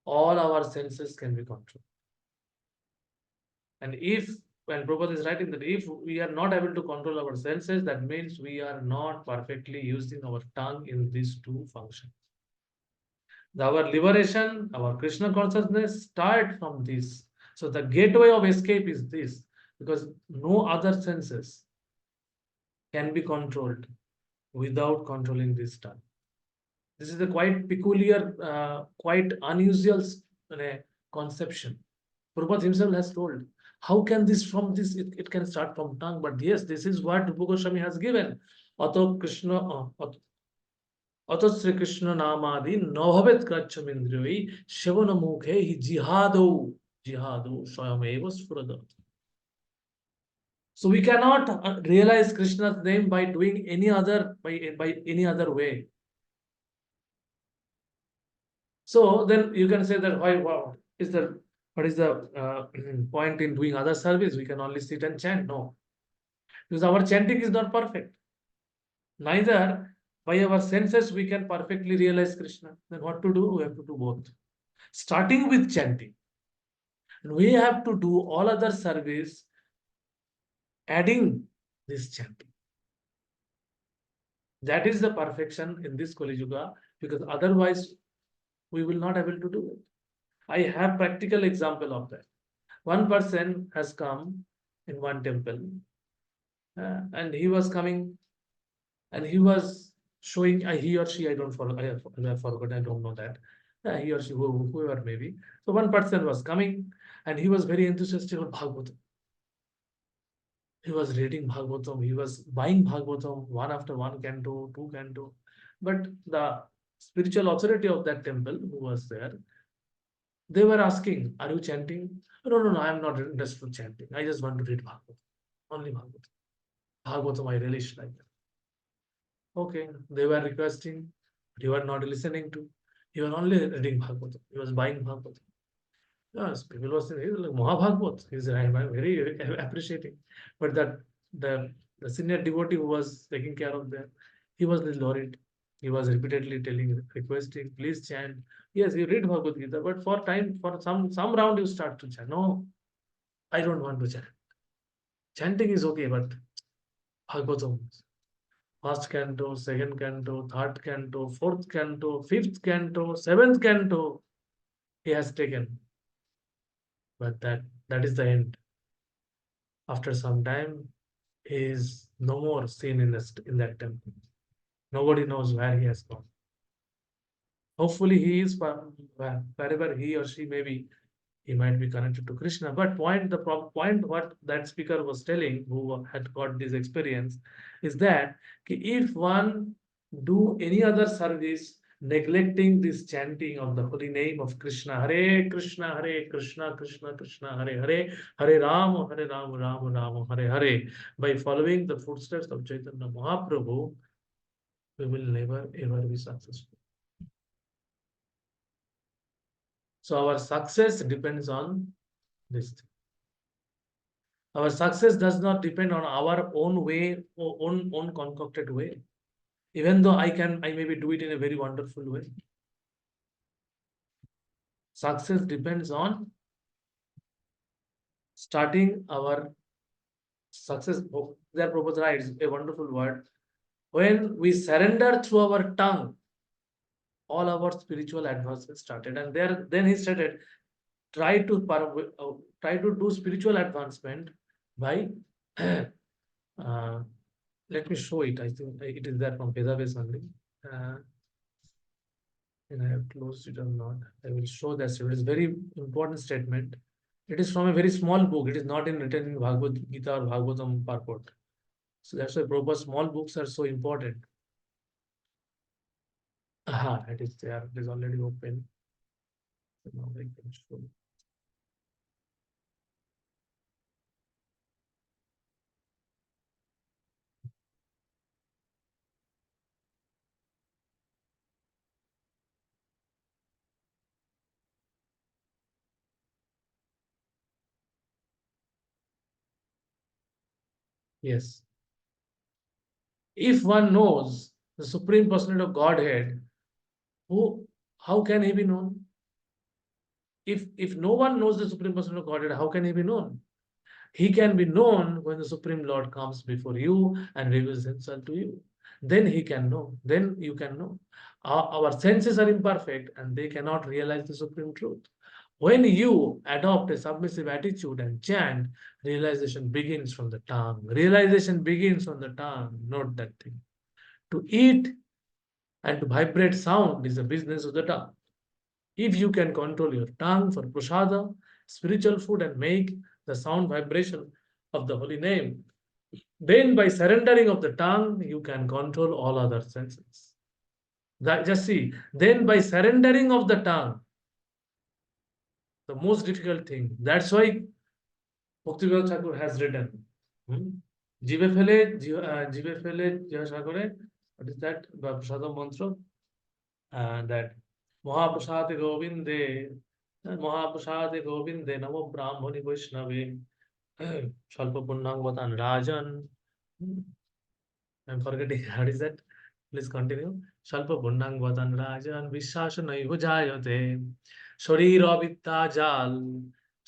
all our senses can be controlled. And if, when Prabhupada is writing that if we are not able to control our senses, that means we are not perfectly using our tongue in these two functions. Our liberation, our Krishna consciousness start from this. So the gateway of escape is this, because no other senses can be controlled without controlling this tongue. This is a quite peculiar, quite unusual conception. Prabhupada himself has told, how can this from this, it can start from tongue, but yes, this is what Rupa Goswami has given. Ato Krishna, Ato Sri Krishna Namadi Navavet Krachamindriyoyi Shavana Mukhe hi jihado Swayameva Spurada. So we cannot realize Krishna's name by doing any other by any other way. So then you can say that what is the point in doing other service? We can only sit and chant. No, because our chanting is not perfect. Neither by our senses we can perfectly realize Krishna. Then what to do? We have to do both. Starting with chanting. And we have to do all other service adding this chanting. That is the perfection in this Kali Yuga, because otherwise we will not able to do it. I have practical example of that. One person has come in one temple and he was coming and he was showing he or she, I don't follow, I forgot, I don't know that. He or she, whoever maybe. So one person was coming and he was very enthusiastic about Bhagavatam. He was reading Bhagavatam, he was buying Bhagavatam one after one canto, two canto. But the spiritual authority of that temple who was there, they were asking, are you chanting? No, I am not interested in chanting. I just want to read Bhagavatam. Only Bhagavatam. Bhagavatam, I really like that. Okay, they were requesting, but you were not listening to. You were only reading Bhagavatam. He was buying Bhagavatam. Yes, people were saying, he's like Mahabhagavad. He's I'm very appreciating. But that the the senior devotee who was taking care of that, he was the laureate. He was repeatedly telling, requesting, please chant. Yes, you read Bhagavad Gita, but for time, for some round you start to chant. No, I don't want to chant. Chanting is okay, but Bhagavatam. First canto, second canto, third canto, fourth canto, fifth canto, seventh canto, he has taken. But that is the end. After some time, he is no more seen in that temple. Nobody knows where he has gone. Hopefully, he is wherever he or she may be, he might be connected to Krishna. But point what that speaker was telling, who had got this experience, is that if one do any other service neglecting this chanting of the holy name of Krishna, Hare Krishna, Krishna Krishna, Hare Hare, Hare Ram, Ram Ram, Hare Hare, by following the footsteps of Chaitanya Mahaprabhu, we will never ever be successful. So our success depends on this. Our success does not depend on our own way or own concocted way. Even though I maybe do it in a very wonderful way. Success depends on starting our success. Their purpose writes a wonderful word. When we surrender through our tongue, all our spiritual advancement started. And then he stated, try to try to do spiritual advancement by uh, let me show it. I think it is there from Vedabase only. Uh, and I have closed it or not. I will show that it is very important statement. It is from a very small book. It is not written in Bhagavad Gita or Bhagavatam purport. So that's why proper small books are so important. Aha, it is there. It is already open. So now I can show. Yes. If one knows the Supreme Personality of Godhead, who how can he be known? If no one knows the Supreme Personality of Godhead, how can he be known? He can be known when the Supreme Lord comes before you and reveals himself to you. Then he can know. Then you can know. Our senses are imperfect and they cannot realize the supreme truth. When you adopt a submissive attitude and chant, realization begins from the tongue. Realization begins from the tongue. Note that thing. To eat and to vibrate sound is a business of the tongue. If you can control your tongue for prasada, spiritual food, and make the sound vibration of the holy name, then by surrendering of the tongue, you can control all other senses. That, just see, then by surrendering of the tongue, the most difficult thing. That's why Bhakti Thakur has written, hmm, Jive Phele, Jive Phele, Jiva what is that? Prasada mantra? That Mahaprasade Govinde, Mahaprasade Govinde, Namo Brahmani Vaishnave, Shalpa Punnang Vatan Rajan. I'm forgetting, what is that? Please continue. Shalpa Punnang Vatan Rajan, Vishasha Naiva Jayate, Shorira জাল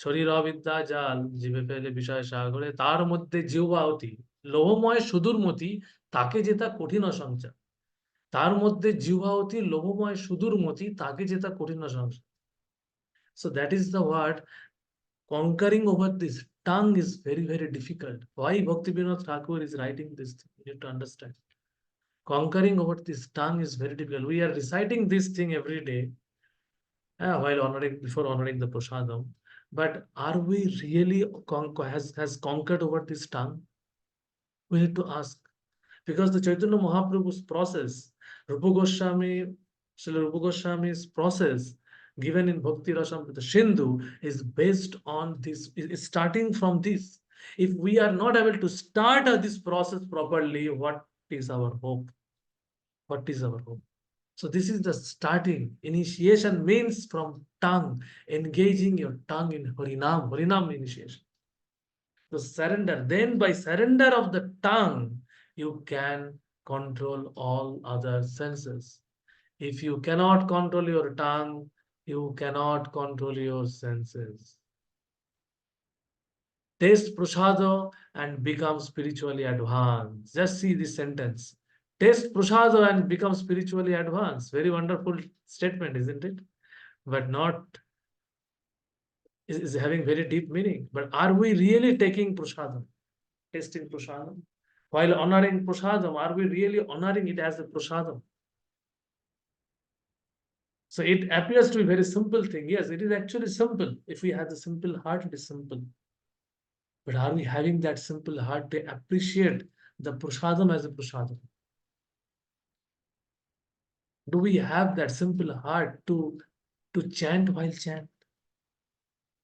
শরীরবিদ্যা জাল জীবে ফেলে বিষয় সাগরে তার মধ্যে জিহ্বা অতি লোভময় সুদূর মতি তাকে জেতা কঠিন সংসার তার মধ্যে জিহ্বাবতী লোভময় সুদূর মতি তাকে জেতা কঠিন সংসার. So that is the word. Conquering over this tongue is very, very difficult. Why Bhakti Vinod Thakur is writing this thing? You need to understand. Conquering over this tongue is very difficult. We are reciting this thing every day while honoring, before honoring the prasadam. But are we really has conquered over this tongue? We need to ask. Because the Chaitanya Mahaprabhu's process, Rupa Goswami, Srila Rupa Goswami's process given in Bhakti Rasamrita Sindhu is based on this, is starting from this. If we are not able to start this process properly, what is our hope? What is our hope? So this is the starting. Initiation means from tongue, engaging your tongue in Harinam, Harinam initiation. So surrender. Then by surrender of the tongue, you can control all other senses. If you cannot control your tongue, you cannot control your senses. Taste prasada and become spiritually advanced. Just see this sentence. Taste prasada and become spiritually advanced. Very wonderful statement, isn't it? But not is having very deep meaning. But are we really taking prasadam, tasting prasadam? While honoring prasadam, are we really honoring it as a prasadam? So it appears to be a very simple thing. Yes, it is actually simple. If we have the simple heart, it is simple. But are we having that simple heart to appreciate the prasadam as a prasadam? Do we have that simple heart to chant while chant?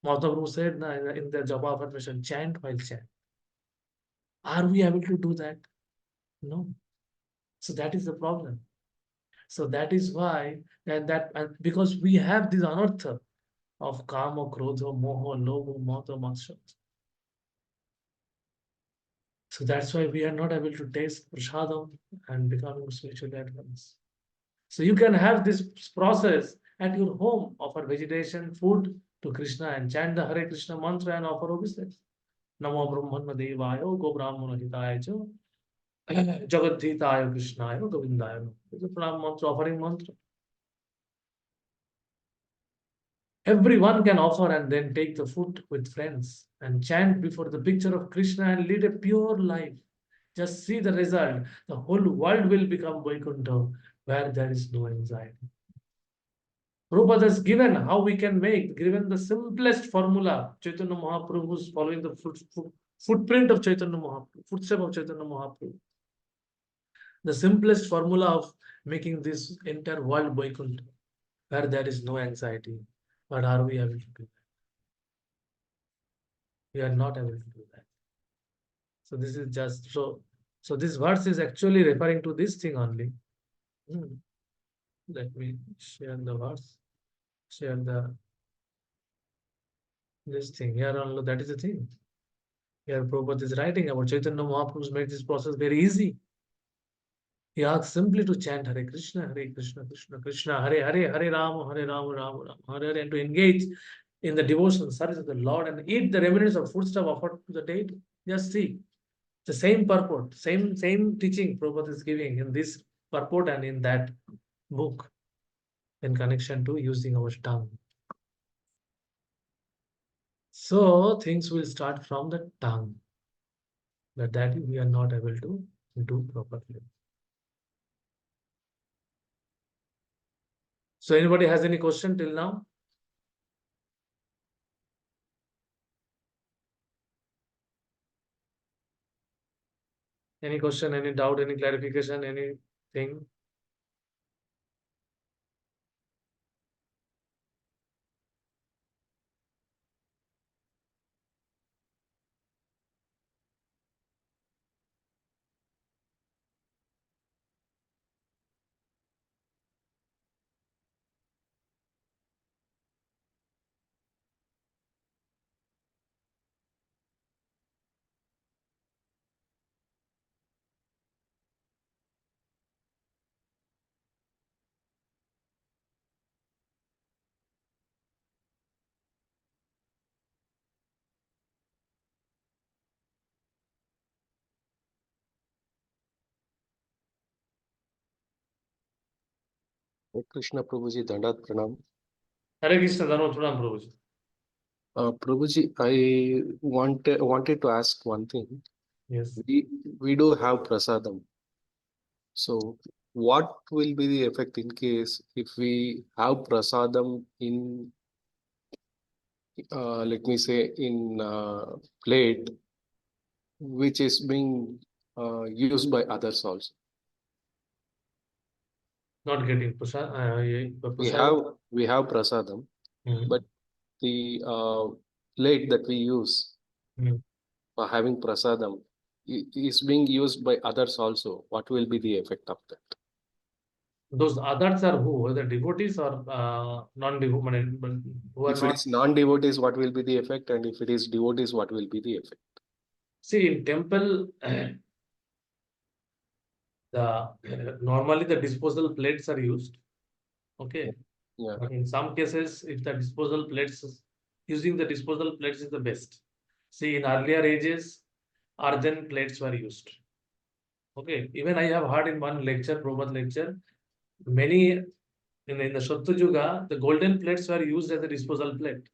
Mahatma said in the Japa affirmation, chant while chant. Are we able to do that? No. So that is the problem. So that is why, and because we have this anartha of kama, krodha, moha, loha, mata, matsya. So that's why we are not able to taste prasadam and becoming spiritually advanced. So you can have this process at your home, offer vegetation, food to Krishna and chant the Hare Krishna mantra and offer obeisance. Namo Brahmana Devaya, Go Brahmana Hitaya, Jagadhitaya Krishnaya, Govindaya. It's a pranam mantra, offering mantra. Everyone can offer and then take the food with friends and chant before the picture of Krishna and lead a pure life. Just see the result. The whole world will become Vaikuntha where there is no anxiety. Prabhupada has given how we can make, given the simplest formula. Chaitanya Mahaprabhu is following the footprint of Chaitanya Mahaprabhu, footstep of Chaitanya Mahaprabhu. The simplest formula of making this entire world Vaikuntha where there is no anxiety. But are we able to do that? We are not able to do that. So this is just so. So this verse is actually referring to this thing only. Let me share the verse. Share the this thing here only. That is the thing. Here Prabhupada is writing about Chaitanya Mahaprabhu made this process very easy. He asks simply to chant Hare Krishna, Krishna Krishna, Hare Hare, Hare Rama, Hare Rama, Rama Rama, Hare Hare, and to engage in the devotion service of the Lord and eat the remnants of foodstuff offered to the deity. Just see the same purport, same teaching Prabhupada is giving in this purport and in that book in connection to using our tongue. So things will start from the tongue, but that we are not able to do properly. So anybody has any question till now? Any question, any doubt, any clarification, anything? Krishna Prabhuji, Dandat Pranam. Hare Krishna, Dhanvat Pranam, Prabhuji. Prabhuji, I wanted to ask one thing. Yes. We do have prasadam. So what will be the effect in case if we have prasadam in, let me say, in plate, which is being used by others also? Not getting prasad. We have prasadam, but the plate that we use for having prasadam is being used by others also. What will be the effect of that? Those others are who? Whether devotees or non-devotees, who are If it not. is non-devotees, what will be the effect? And if it is devotees, what will be the effect? See, in temple, normally the disposal plates are used. Okay. Yeah. But in some cases, if the disposal plates, using the disposal plates is the best. See, in earlier ages, earthen plates were used. Okay. Even I have heard in one lecture, Prabhupada lecture, many in the Shatrujuga, the golden plates were used as a disposal plate.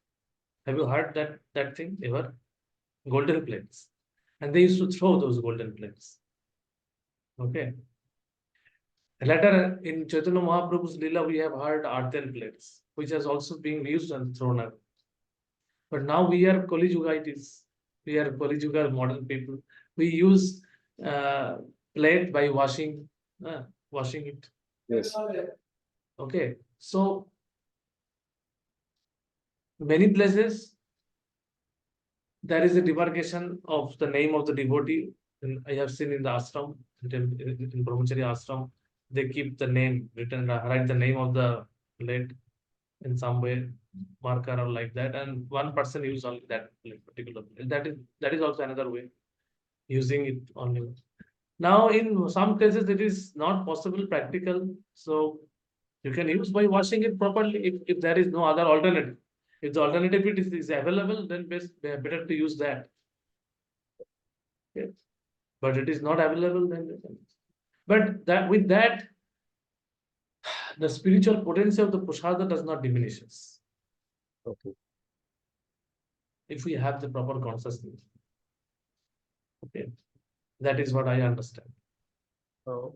Have you heard that thing ever? Golden plates. And they used to throw those golden plates. Okay. Later in Chaitanya Mahaprabhu's Leela, we have heard earthen plates, which has also been used and thrown out. But now we are Kali Yugaitis. We are Kali Yuga modern people. We use uh, plate by washing it. Yes. Okay. So many places there is a demarcation of the name of the devotee. And I have seen in the ashram, in Brahmachari ashram, they keep the name written, write the name of the plate in some way, marker or like that, and one person use only that particular plate. That is also another way using it only. Now, in some cases, it is not possible practical, so you can use by washing it properly if there is no other alternative. If the alternative is available, then better to use that. Yes. But it is not available, then you can. But that with that, the spiritual potency of the prasada does not diminishes Okay. if we have the proper consciousness. Okay, that is what I understand.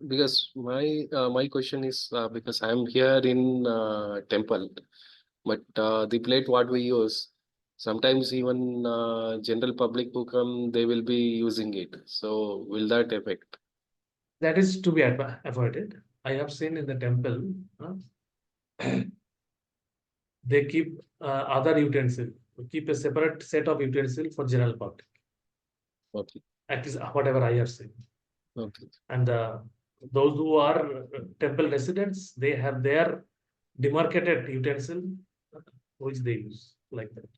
Because my question is because I'm here in temple, but the plate what we use, sometimes even general public who come, they will be using it. So will that affect? That is to be avoided. I have seen in the temple, they keep other utensil, keep a separate set of utensil for general public. Okay. At least whatever I have seen. Okay. And those who are temple residents, they have their demarcated utensil which they use like that.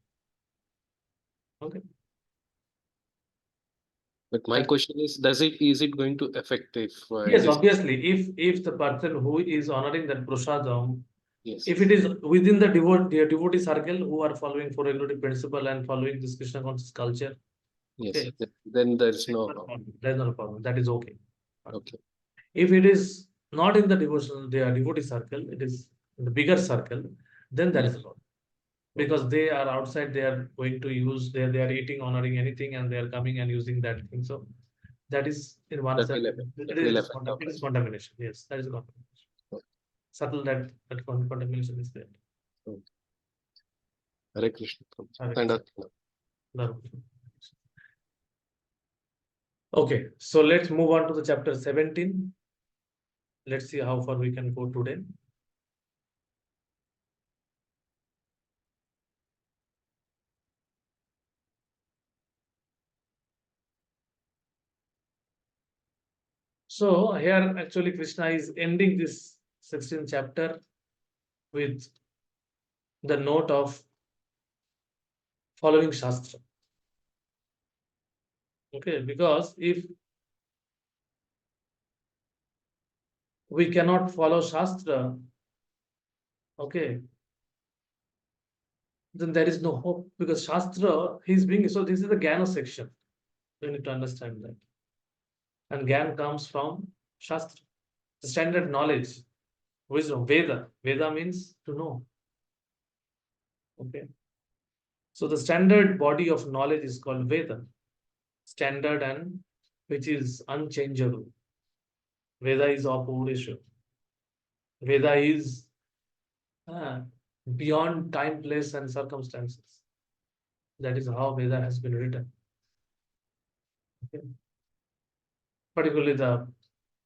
Okay. But my question is, is it going to affect if Yes, it is? obviously, if the person who is honoring that prasadam, Yes. if it is within the devotee circle who are following four regulative principle and following this Krishna conscious culture, Yes. okay, Then there's no harm. there's no problem. That is okay. Okay. If it is not in the devotional, they are devotee circle, it is in the bigger circle, then there is a problem. Because they are outside, they are going to use, they are eating, honoring anything, and they are coming and using that thing. So that is in one That sense, will affect. it That will is affect our it is life. contamination. Yes, that is a contamination. Okay. Subtle that contamination is there. Okay. Hare Krishna. Hare And Krishna. Okay, so let's move on to the chapter 17. Let's see how far we can go today. So here actually Krishna is ending this 16th chapter with the note of following Shastra. Okay, because if we cannot follow Shastra, okay, then there is no hope because Shastra, he's being, so this is the Jnana section. We need to understand that. And Gyan comes from Shastra, the standard knowledge, wisdom, Veda. Veda means to know. Okay. So the standard body of knowledge is called Veda, standard and which is unchangeable. Veda is Apurusha. Veda is uh, beyond time, place, and circumstances. That is how Veda has been written. Okay. Particularly the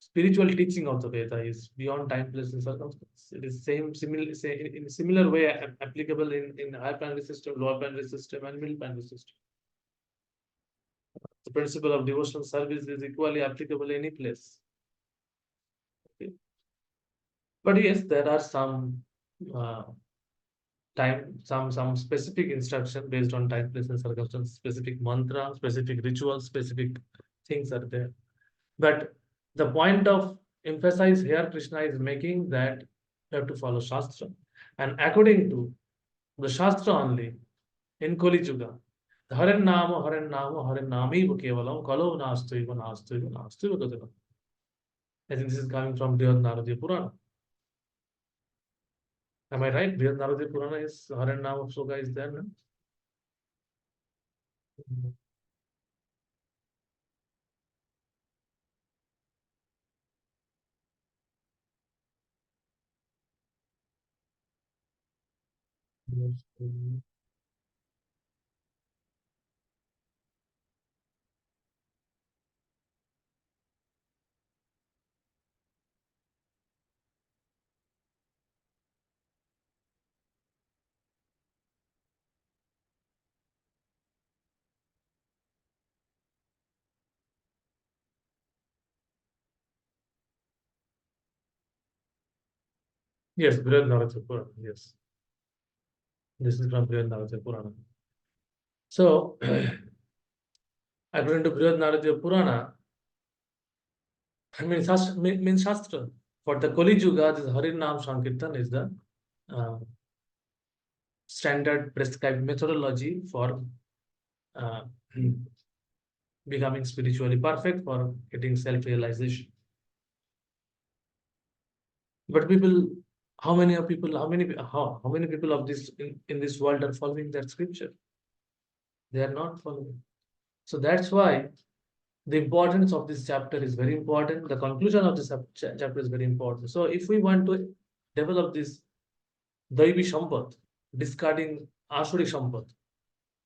spiritual teaching of the Veda is beyond time, place, and circumstance. It is similar, in a similar way applicable in higher planetary system, lower planetary system, and middle planetary system. The principle of devotional service is equally applicable any place. Okay. But yes, there are some uh, some specific instruction based on time, place, and circumstance, specific mantra, specific rituals, specific things are there. But the point of emphasis here, Krishna is making that you have to follow Shastra. And according to the Shastra only, in Kali Yuga, Haran Nama, Haran Nami Kevalam, Kalo Nastu, Nastu, Nastu. I think this is coming from Brihad Naradiya Purana. Am I right? Brihad Naradiya Purana is Haran Nama Sloka is there. No? Yes, Brihad Naradiya Purana. Yes, this is from Brihad Naradiya Purana. So, according to Brihad Naradiya Purana, I mean, means Shastra. For the Kali Yuga, this Harinam Sankirtan is the uh, standard prescribed methodology for uh, becoming spiritually perfect, for getting self-realization. But people, how many people of this in this world are following that scripture? They are not following. So that's why the importance of this chapter is very important. The conclusion of this chapter is very important. So if we want to develop this Daivi Sampat, discarding Asuri Sampat,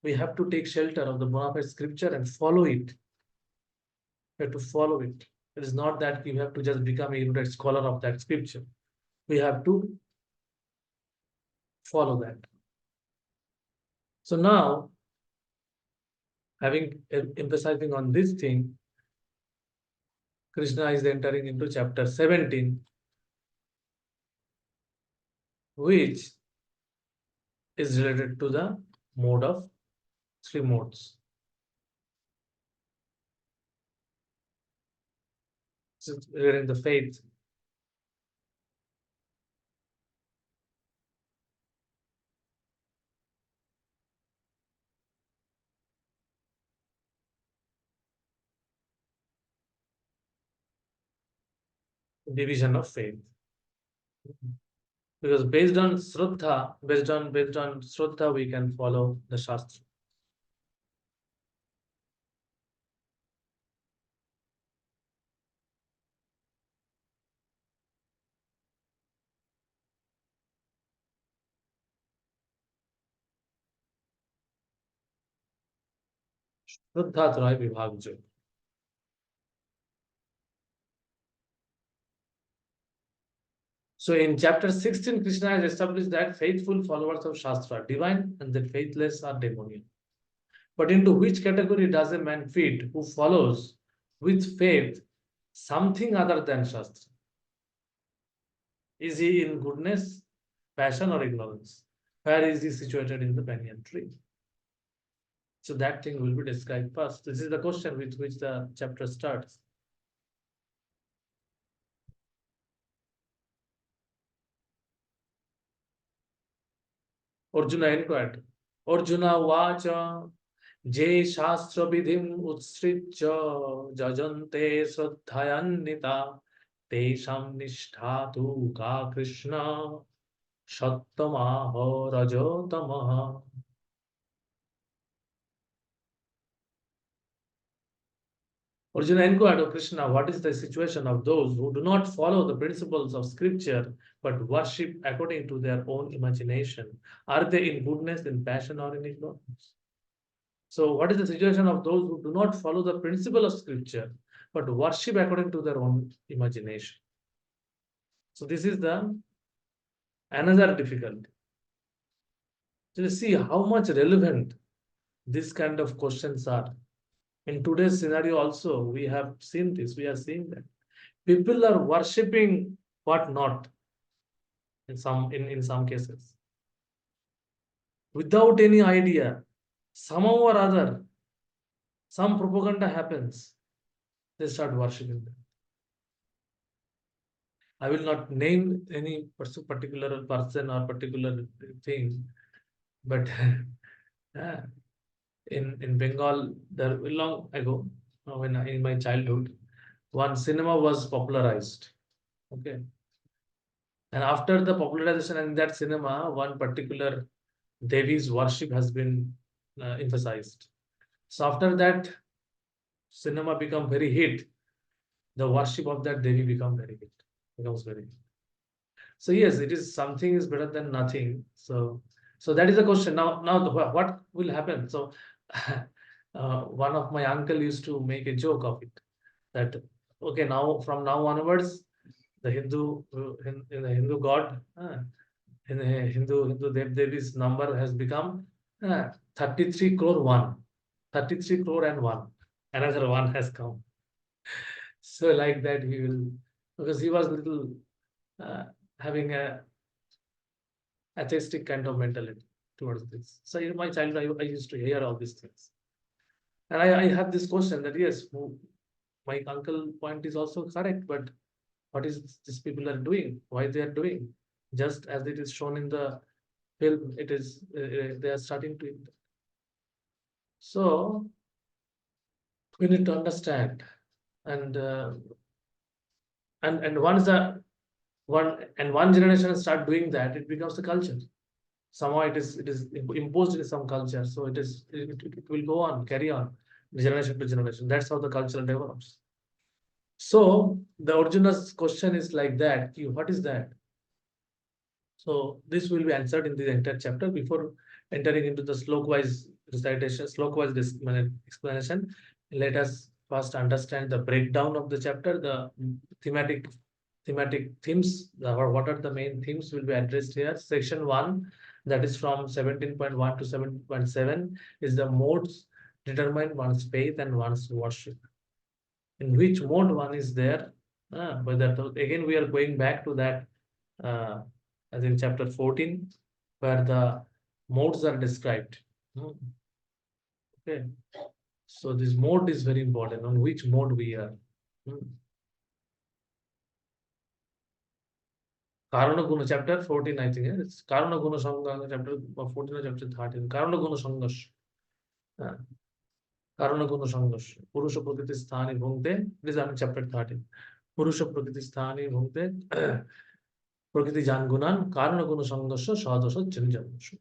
we have to take shelter of the bona fide scripture and follow it. We have to follow it. It is not that we have to just become a erudite scholar of that scripture. We have to follow that. So now, having emphasizing on this thing, Krishna is entering into chapter 17, which is related to the mode of three modes. So regarding the faith, division of faith. Because based on Shraddha, based on Shraddha, we can follow the Shastra. Shraddha Traya Vibhag Jo. So in chapter 16, Krishna has established that faithful followers of Shastra are divine and the faithless are demoniac. But into which category does a man fit who follows with faith something other than Shastra? Is he in goodness, passion, or ignorance? Where is he situated in the banyan tree? So that thing will be described first. This is the question with which the chapter starts. Arjuna inquired. Arjuna vacha je shastra vidhim utsritya jajante sraddhayannita tesham nishtha tu ka Krishna sattamaha rajotamaha. Arjuna inquired of Krishna, what is the situation of those who do not follow the principles of scripture but worship according to their own imagination? Are they in goodness, in passion, or in ignorance? So, what is the situation of those who do not follow the principle of scripture but worship according to their own imagination? So, this is the another difficulty. So, you see how much relevant this kind of questions are. In today's scenario, also, we have seen this, we are seeing that people are worshipping what not. in some cases. Without any idea, somehow or other, some propaganda happens. They start worshipping them. I will not name any particular person or particular thing, but in Bengal, there long ago, when in my childhood, one cinema was popularized. Okay, and after the popularization in that cinema, one particular Devi's worship has been emphasized. So after that, cinema become very hit. The worship of that Devi become very hit, becomes very hit. So yes, it is something is better than nothing. So that is the question. Now what will happen? So one of my uncle used to make a joke of it that okay, now from now onwards the in the Hindu god in the Hindu Devi's number has become 33 crore one. 33 crore and one. Another one has come. So like that he will, because he was little uh, having a atheistic kind of mentality towards this. So in my childhood, I used to hear all these things. And I have this question that yes, my uncle point is also correct, but what is these people are doing? Why they are doing? Just as it is shown in the film, it is they are starting to. So we need to understand, and and once the one generation start doing that, it becomes the culture. Somehow it is imposed in some culture, so it will go on, carry on, generation to generation. That's how the culture develops. So the Arjuna's question is like that, what is that? So this will be answered in the entire chapter. Before entering into the slok-wise recitation, slok-wise explanation, let us first understand the breakdown of the chapter, the thematic thematic themes, or what are the main themes will be addressed here. Section 1, that is from 17.1 to 17.7, is the modes determine one's faith and one's worship. In which mode one is there, but that again we are going back to that uh, as in chapter 14, where the modes are described. Hmm, okay, so this mode is very important, on which mode we are. Hmm. Karana Guna chapter 14, I think. It's Karana Guna Sangha chapter 14 or chapter 13. Karana Guna Sangash. Karana Guna Sangash. Purusha Prakriti Sthani Bhungte. This is chapter 13. Purusha Prakriti Sthani Bhungte. Prakriti Jan Gunan. Karana Guna Sangasha Sadhasa Chinjanashu.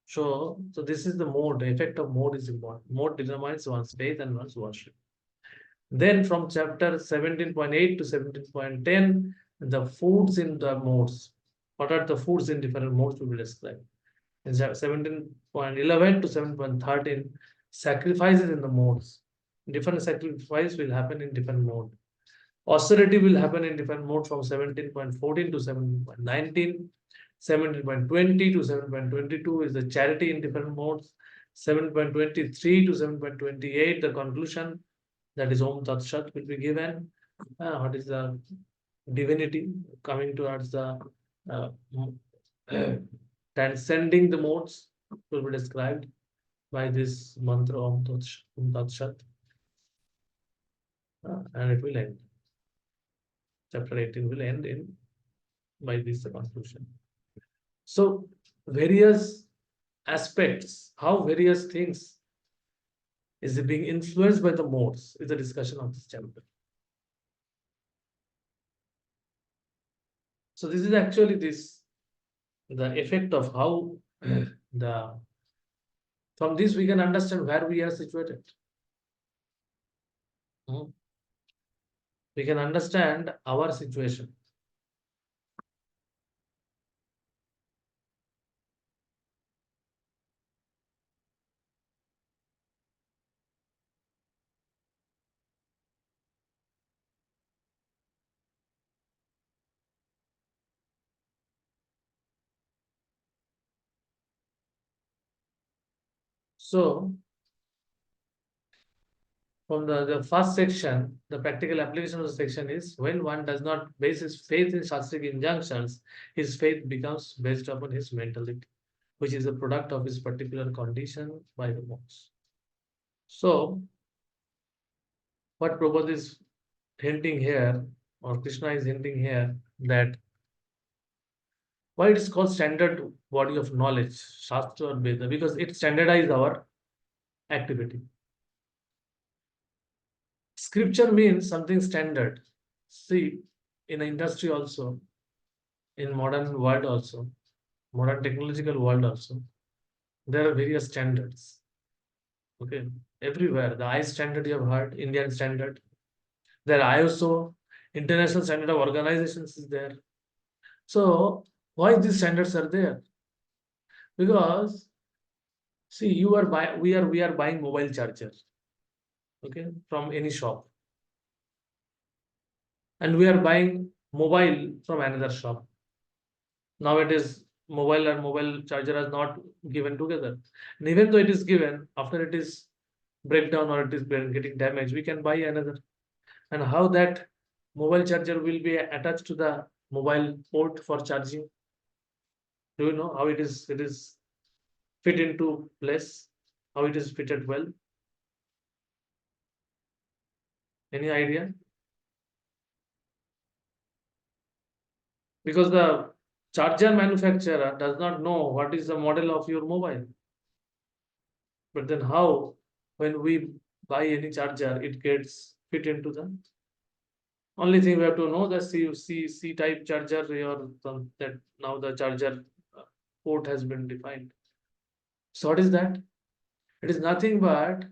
So this is the mode. The effect of mode is important. Mode determines one's faith and one's worship. Then from chapter 17.8 to 17.10, the foods in the modes. What are the foods in different modes we will describe. In 17.11 to 7.13, sacrifices in the modes. Different sacrifice will happen in different mode. Austerity will happen in different mode from 17.14 to 17.19. 17.20 to 7.22 is the charity in different modes. 7.23 to 7.28, the conclusion, that is Om Tat Sat, will be given. What is the divinity coming towards the uh, transcending the modes will be described by this mantra Om Tat Sat, and it will end. Chapter 18 will end in by this conclusion. So various aspects, how various things is being influenced by the modes is the discussion of this chapter. So this is actually the effect of how the from this we can understand where we are situated. Hmm. We can understand our situation. So from the first section, the practical application of the section is when one does not base his faith in Shastric injunctions, his faith becomes based upon his mentality, which is a product of his particular condition by the monks. So, what Prabhupada is hinting here, or Krishna is hinting here, that why it is called standard body of knowledge, Shastra or Veda, because it standardizes our activity. Scripture means something standard. See, in the industry also, in modern world also, modern technological world also, there are various standards. Okay, everywhere. The I standard you have heard, Indian standard. There are ISO, international standard of organizations is there. So why these standards are there? Because see, we are buying mobile charger, okay, from any shop, and we are buying mobile from another shop. Nowadays, mobile and mobile charger are not given together. And even though it is given, after it is breakdown or it is getting damaged, we can buy another. And how that mobile charger will be attached to the mobile port for charging? Do you know how it is fit into place? How it is fitted well? Any idea? Because the charger manufacturer does not know what is the model of your mobile. But then how, when we buy any charger, it gets fit into the only thing we have to know the C type charger or that now the charger port has been defined. So what is that? It is nothing but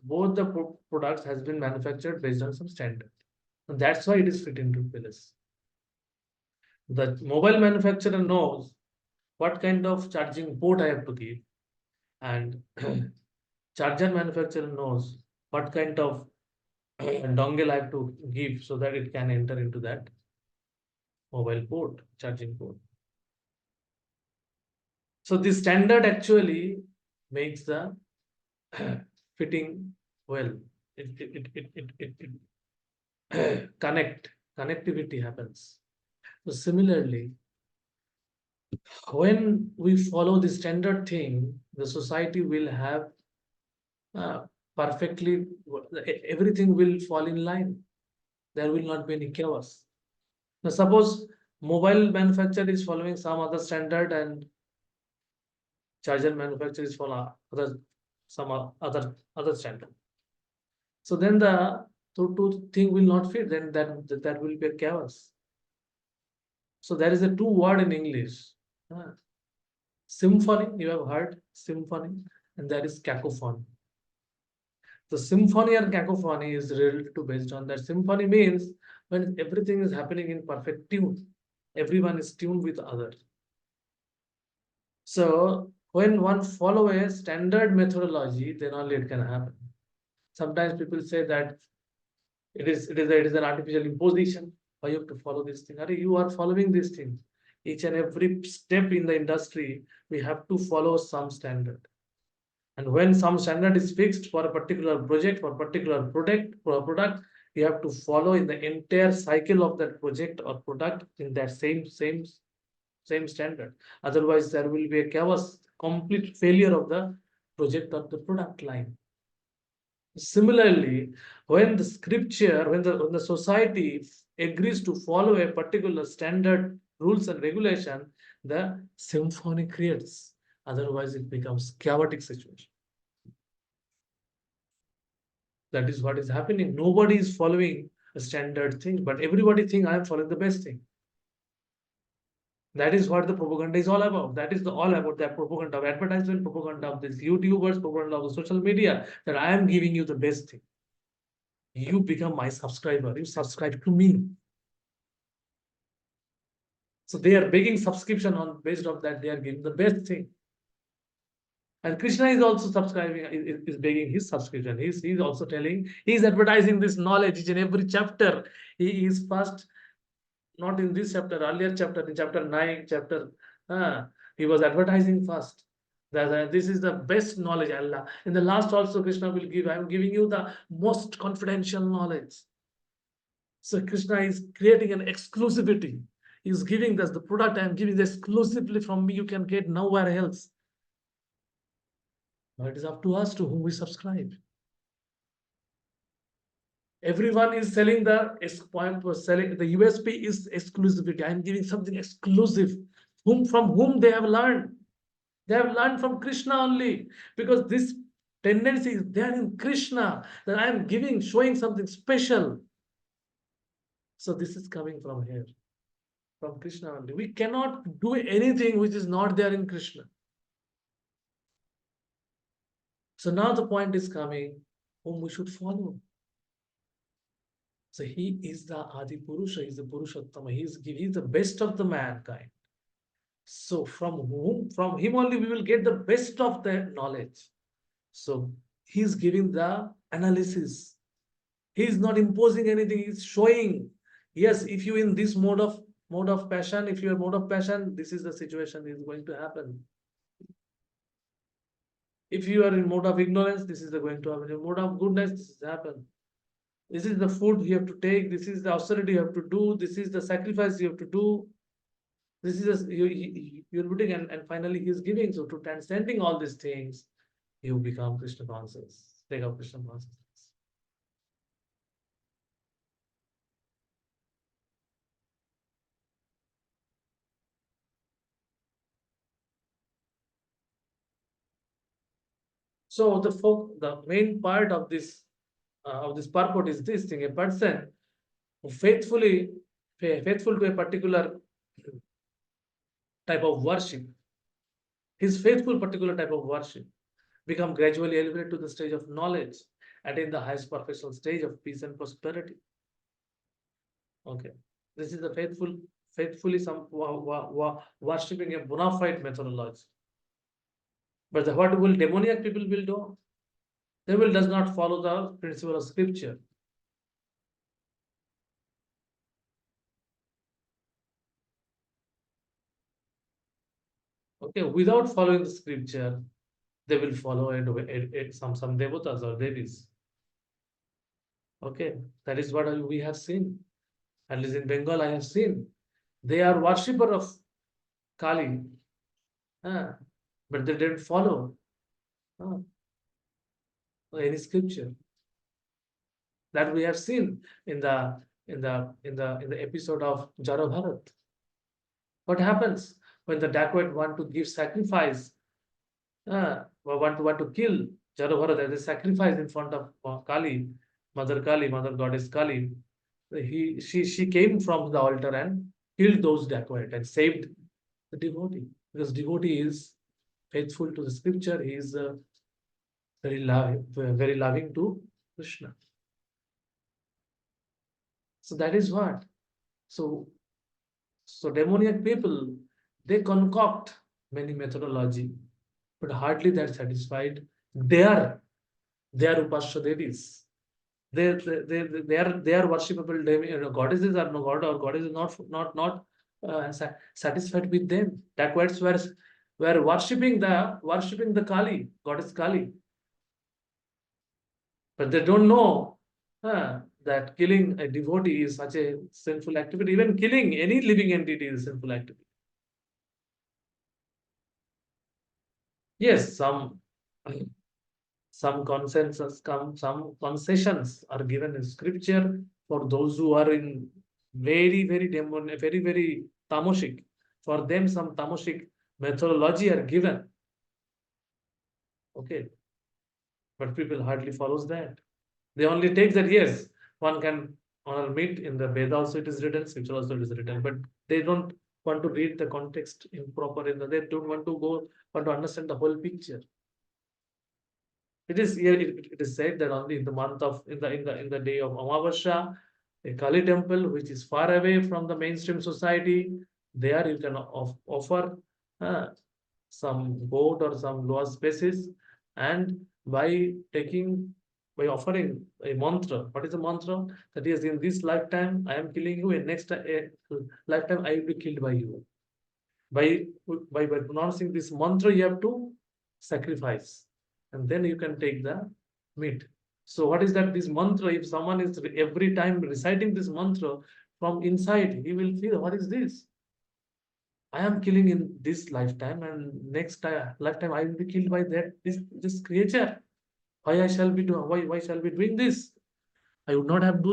both the products has been manufactured based on some standard. And that's why it is fit into place. The mobile manufacturer knows what kind of charging port I have to give, and charger manufacturer knows what kind of dongle I have to give so that it can enter into that mobile port, charging port. So this standard actually makes the fitting well. Connectivity happens. So similarly, when we follow the standard thing, the society will have uh, perfectly everything will fall in line. There will not be any chaos. Now, suppose mobile manufacturer is following some other standard and charger manufacturer is following other other standard. So then the two thing will not fit. Then that will be a chaos. So there is a two word in English. Symphony, you have heard symphony, and that is cacophony. The symphony and cacophony is related to based on that. Symphony means when everything is happening in perfect tune, everyone is tuned with other. So when one follow a standard methodology, then only it can happen. Sometimes people say that it is an artificial imposition. Why you have to follow this thing? You are following this thing. Each and every step in the industry, we have to follow some standard. And when some standard is fixed for a particular project, for a particular product, you have to follow in the entire cycle of that project or product in that same standard. Otherwise, there will be a chaos, complete failure of the project or the product line. Similarly, when the scripture, when the society agrees to follow a particular standard rules and regulation, the symphony creates. Otherwise, it becomes chaotic situation. That is what is happening. Nobody is following a standard thing, but everybody think I am following the best thing. That is what the propaganda is all about. That is all about that propaganda of advertisement, propaganda of this YouTubers, propaganda of the social media, that I am giving you the best thing. You become my subscriber. You subscribe to me. So they are begging subscription on based of that they are giving the best thing. And Krishna is also subscribing, is begging his subscription. He's also telling, he's advertising this knowledge each and every chapter. He is first, not in this chapter, earlier chapter, in chapter 9, he was advertising first. This is the best knowledge, Allah. In the last also, Krishna will give, I am giving you the most confidential knowledge. So Krishna is creating an exclusivity. He's giving this, the product I am giving exclusively from me, you can get nowhere else. Now it is up to us to whom we subscribe. Everyone is selling the point was selling the USP is exclusivity. I am giving something exclusive. From whom they have learned. They have learned from Krishna only, because this tendency is there in Krishna, that I am giving, showing something special. So this is coming from here, from Krishna only. We cannot do anything which is not there in Krishna. So now the point is coming, whom we should follow. So he is the Adi Purusha, he is the Purushottama, he is the best of the mankind. So from him only we will get the best of the knowledge. So he is giving the analysis. He is not imposing anything, he is showing. Yes, if you in this mode of passion, if you are mode of passion, this is the situation is going to happen. If you are in mode of ignorance, this is going to happen. In mode of goodness, this is happen. This is the food you have to take. This is the austerity you have to do. This is the sacrifice you have to do. This is you're putting, and finally he is giving. So to transcending all these things, you become Krishna conscious. Take up Krishna consciousness. So the main part of this purport is this thing: a person who faithful to a particular type of worship, his faithful particular type of worship, become gradually elevated to the stage of knowledge, attain the highest perfectional stage of peace and prosperity. Okay, this is the faithfully some worshipping a bona fide methodology. But what will demoniac people will do? They will does not follow the principle of scripture. Okay, without following the scripture, they will follow some devatas or devis. Okay, that is what we have seen. At least in Bengal, I have seen. They are worshipper of Kali, but they didn't follow any scripture. That we have seen in the episode of Jaro Bharat. What happens when the dacoit want to give sacrifice, or want to kill Jaro Bharat as a sacrifice in front of Kali, Mother Goddess Kali? She came from the altar and killed those dacoit and saved the devotee, because devotee is faithful to the scripture. He is very loving to Krishna. So that is what. So demoniac people, they concoct many methodology, but hardly they're satisfied. They are Upasya Devis. They are worshipable goddesses are no god, or goddess is not satisfied with them. Dacoits were worshipping the Kali, goddess Kali, but they don't know that killing a devotee is such a sinful activity. Even killing any living entity is a sinful activity. Yes, some consensus, some concessions are given in scripture for those who are in very demon, very tamasic. For them, some tamasic methodology are given. Okay, but people hardly follows that. They only take that, yes, one can honor meat. In the Veda also it is written, scripture also it is written, but they don't want to read the context improper. They don't want to understand the whole picture. It is here. It is said that only in the month of in the day of Amavasya, a Kali temple which is far away from the mainstream society, there you can offer some goat or some lower species, and by offering a mantra. What is the mantra? That is, in this lifetime I am killing you, in next lifetime I will be killed by you. By pronouncing this mantra, you have to sacrifice, and then you can take the meat. So what is that? This mantra, if someone is every time reciting this mantra from inside, he will feel, what is this? I am killing in this lifetime, and next lifetime I will be killed by this creature. Why I shall be doing? Why shall be doing this? I would not have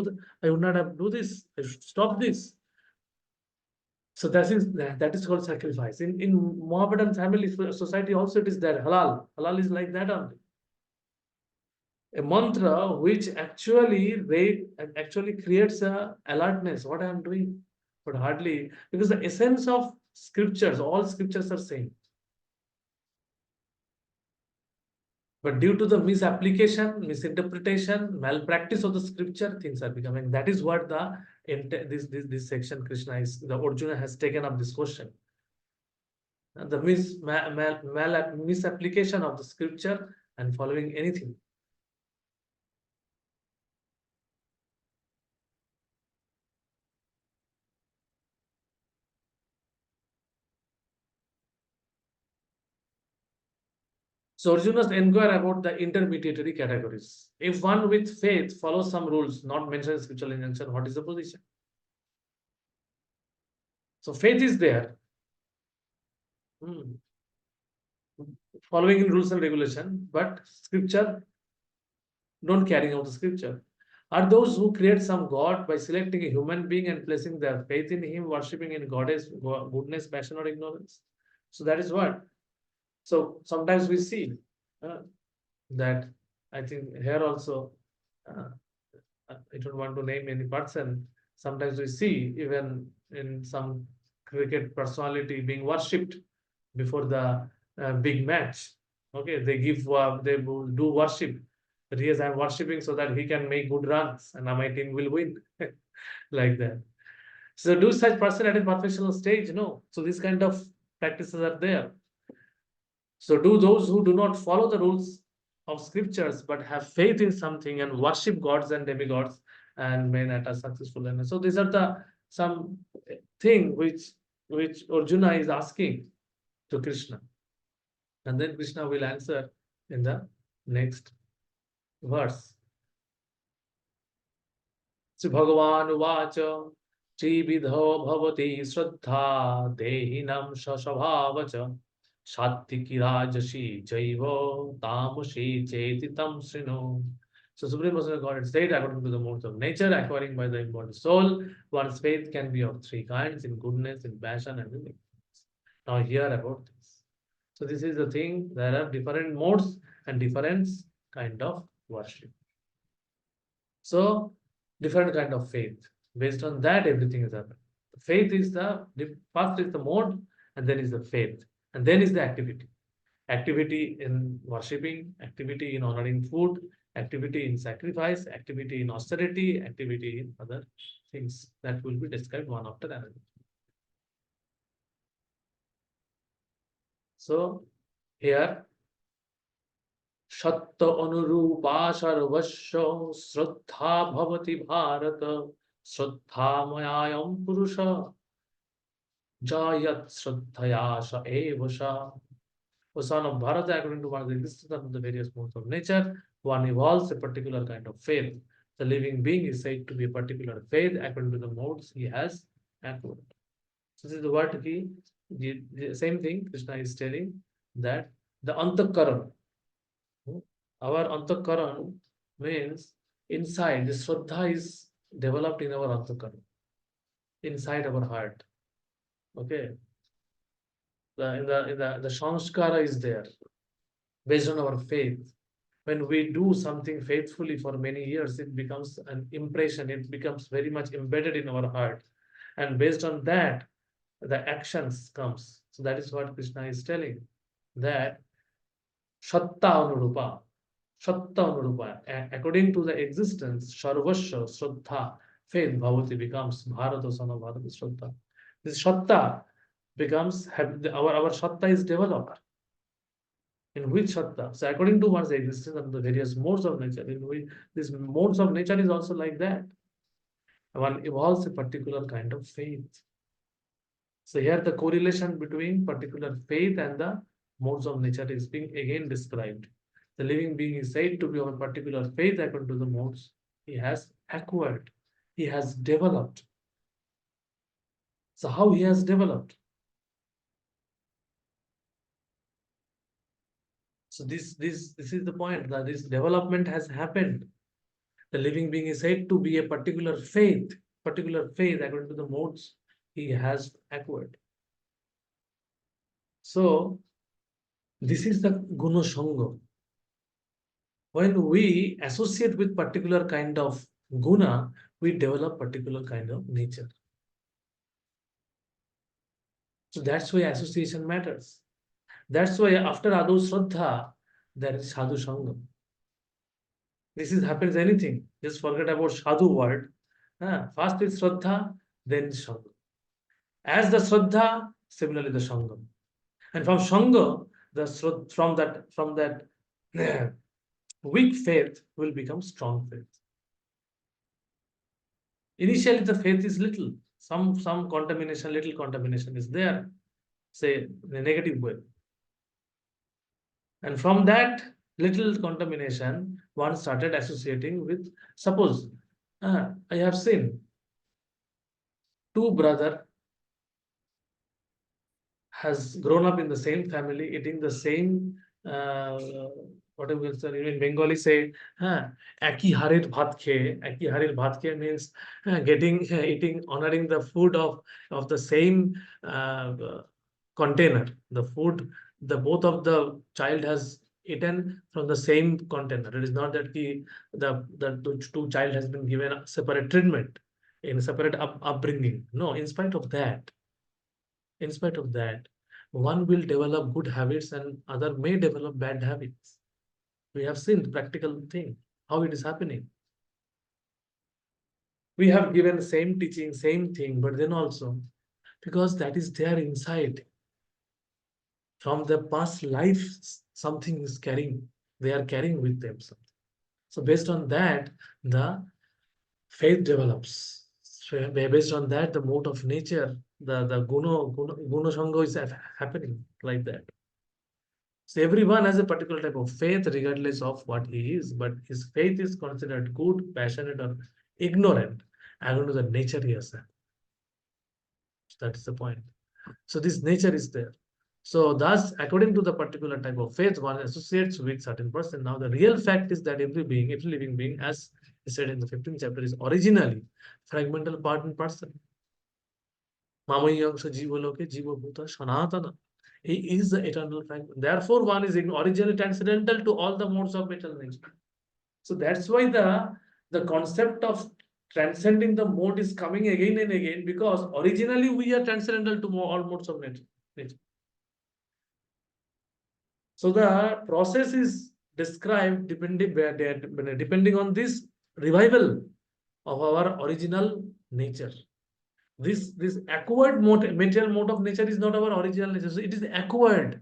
I would not have do this. I should stop this. So that is called sacrifice. In Mohammedan family society also it is there. Halal. Halal is like that only. A mantra which actually creates a alertness. What I am doing, but hardly, because the essence of scriptures, all scriptures are same. But due to the misapplication, misinterpretation, malpractice of the scripture, things are becoming. That is what this section Krishna is, the Arjuna has taken up this question. The misapplication of the scripture and following anything. So Arjuna's inquire about the intermediary categories. If one with faith follows some rules not mentioned in scriptural injunction, what is the position? So faith is there. Following in rules and regulation, but scripture don't carrying out the scripture. Are those who create some god by selecting a human being and placing their faith in him, worshipping in goddess, goodness, passion, or ignorance? So that is what. So sometimes we see uh, that, I think here also, uh, I don't want to name any person. Sometimes we see even in some cricket personality being worshipped before the big match. Okay, they do worship. But yes, I'm worshipping so that he can make good runs and my team will win, like that. So do such person at a professional stage? No. So these kind of practices are there. So do those who do not follow the rules of scriptures but have faith in something and worship gods and demigods and men at a successful level. So these are the some thing which Arjuna is asking to Krishna. And then Krishna will answer in the next verse. Sri Bhagavan Uvacha Trividho Bhavati Shraddha Dehinam Shashabhavacha Sattiki Rajashi Jaiva Tamushi Chetitam Srino. So Supreme Personality of Godhead said, according to the modes of nature, acquiring by the embodied soul, one's faith can be of three kinds: in goodness, in passion, and in ignorance. Now hear about this. So this is the thing. There are different modes and different kind of worship. So different kind of faith. Based on that, everything is happening. Faith is first is the mode, and then is the faith, and then is the activity. Activity in worshipping, activity in honoring food, activity in sacrifice, activity in austerity, activity in other things that will be described one after another. So here सत्य अनुरूपा सर्वस्व श्रद्धा भवति भारत श्रद्धा मयायम पुरुष जयत श्रद्धया स एव स. O son of Bharata, according to one of the existence of the various modes of nature, one evolves a particular kind of faith. The living being is said to be a particular faith according to the modes he has acquired. So this is the word the same thing Krishna is telling, that the antakaran, our antakaran means inside, the shraddha is developed in our antakaran, inside our heart. Okay. The sanskara is there based on our faith. When we do something faithfully for many years, it becomes an impression, it becomes very much embedded in our heart. And based on that, the actions comes. So that is what Krishna is telling, that Shatta Anurupa, Shatta Anurupa, according to the existence, Sarvasya, Shraddha, faith, Bhavati becomes Bharata, son of Bharata, Shraddha. This Shatta becomes, our Shatta is developed. In which Shatta? So according to one's existence and the various modes of nature, in which these modes of nature is also like that. One evolves a particular kind of faith. So here the correlation between particular faith and the modes of nature is being again described. The living being is said to be of a particular faith according to the modes he has acquired, he has developed. So how he has developed? So this is the point, that this development has happened. The living being is said to be a particular faith according to the modes he has acquired. So this is the guna sanga. When we associate with particular kind of guna, we develop particular kind of nature. So that's why association matters. That's why after Adu Shraddha, there is Sadhu Sangha. This is happens anything. Just forget about Sadhu word. First is Shraddha, then Sangha. As the Shraddha, similarly the Sangha. And from Sangha, from that weak faith will become strong faith. Initially, the faith is little. Some contamination, little contamination is there, say in a negative way. And from that little contamination, one started associating with, suppose, I have seen two brother has grown up in the same family, eating the same, uh, whatever in Bengali say, "Eki harir bhat khe." Eki harir bhat khe means getting, eating, honoring the food of the same uh, container. The food, the both of the child has eaten from the same container. It is not that the two child has been given a separate treatment in separate upbringing. No, in spite of that, one will develop good habits and other may develop bad habits. We have seen the practical thing, how it is happening. We have given same teaching, same thing, but then also, because that is their inside, from their past life, something is carrying, they are carrying with them something. So based on that, the faith develops. So based on that, the mode of nature, the guna sangha is happening like that. So everyone has a particular type of faith, regardless of what he is, but his faith is considered good, passionate, or ignorant, according to the nature he has. That is the point. So this nature is there. So thus, according to the particular type of faith, one associates with certain person. Now, the real fact is that every being, every living being, as said in the 15th chapter, is originally fragmental part and person. Mamayangsha Jivaloke Jivabhuta Sanatana. He is the eternal fragment. Therefore, one is originally transcendental to all the modes of material nature. So that's why the concept of transcending the mode is coming again and again, because originally we are transcendental to all modes of nature. So the process is described depending on this revival of our original nature. This acquired mode, material mode of nature is not our original nature. So it is acquired.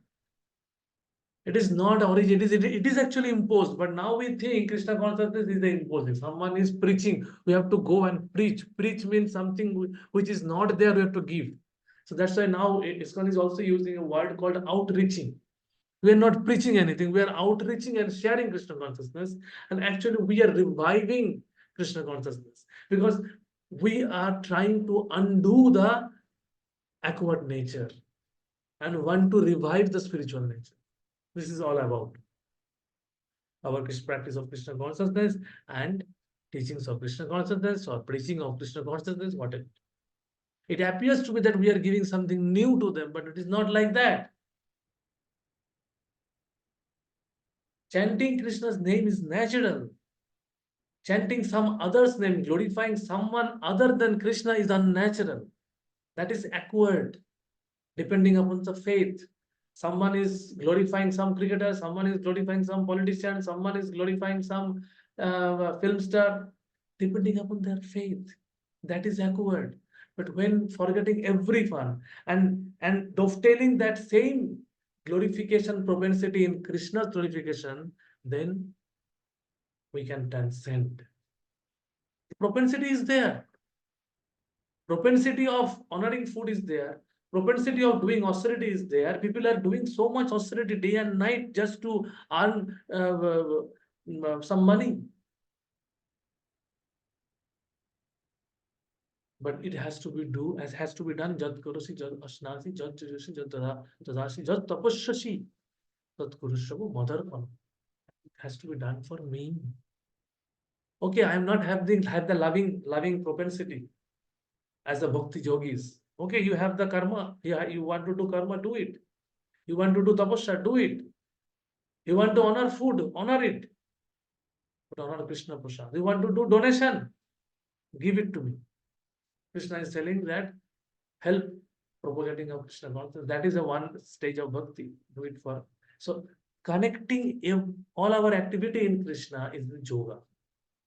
It is not origin. It is actually imposed. But now we think Krishna consciousness is the imposing. Someone is preaching. We have to go and preach. Preach means something which is not there. We have to give. So that's why now ISKCON is also using a word called outreaching. We are not preaching anything. We are outreaching and sharing Krishna consciousness. And actually, we are reviving Krishna consciousness, because we are trying to undo the acquired nature and want to revive the spiritual nature. This is all about our practice of Krishna consciousness and teachings of Krishna consciousness or preaching of Krishna consciousness, whatever. It appears to be that we are giving something new to them, but it is not like that. Chanting Krishna's name is natural. Chanting some other's name, glorifying someone other than Krishna is unnatural. That is acquired, depending upon the faith. Someone is glorifying some cricketer, someone is glorifying some politician, someone is glorifying some film star, depending upon their faith. That is acquired. But when forgetting everyone and dovetailing that same glorification propensity in Krishna's glorification, then we can transcend. The propensity is there. Propensity of honoring food is there. propensity of doing austerity is there. People are doing so much austerity day and night just to earn some money. But it has to be has to be done. Jat karosi, jat ashnasi, jat jujusi, jat dadasi, jat tapasyashi, tat kurushavu madarpam. It has to be done for me. Okay, I am not have the loving propensity as the bhakti yogis. Okay, you have the karma. Yeah, you want to do karma, do it. You want to do tapasya, do it. You want to honor food, honor it. But honor Krishna Prasad. You want to do donation, give it to me. Krishna is telling that help propagating of Krishna consciousness. That is a one stage of bhakti. Do it for. So connecting all our activity in Krishna is the yoga.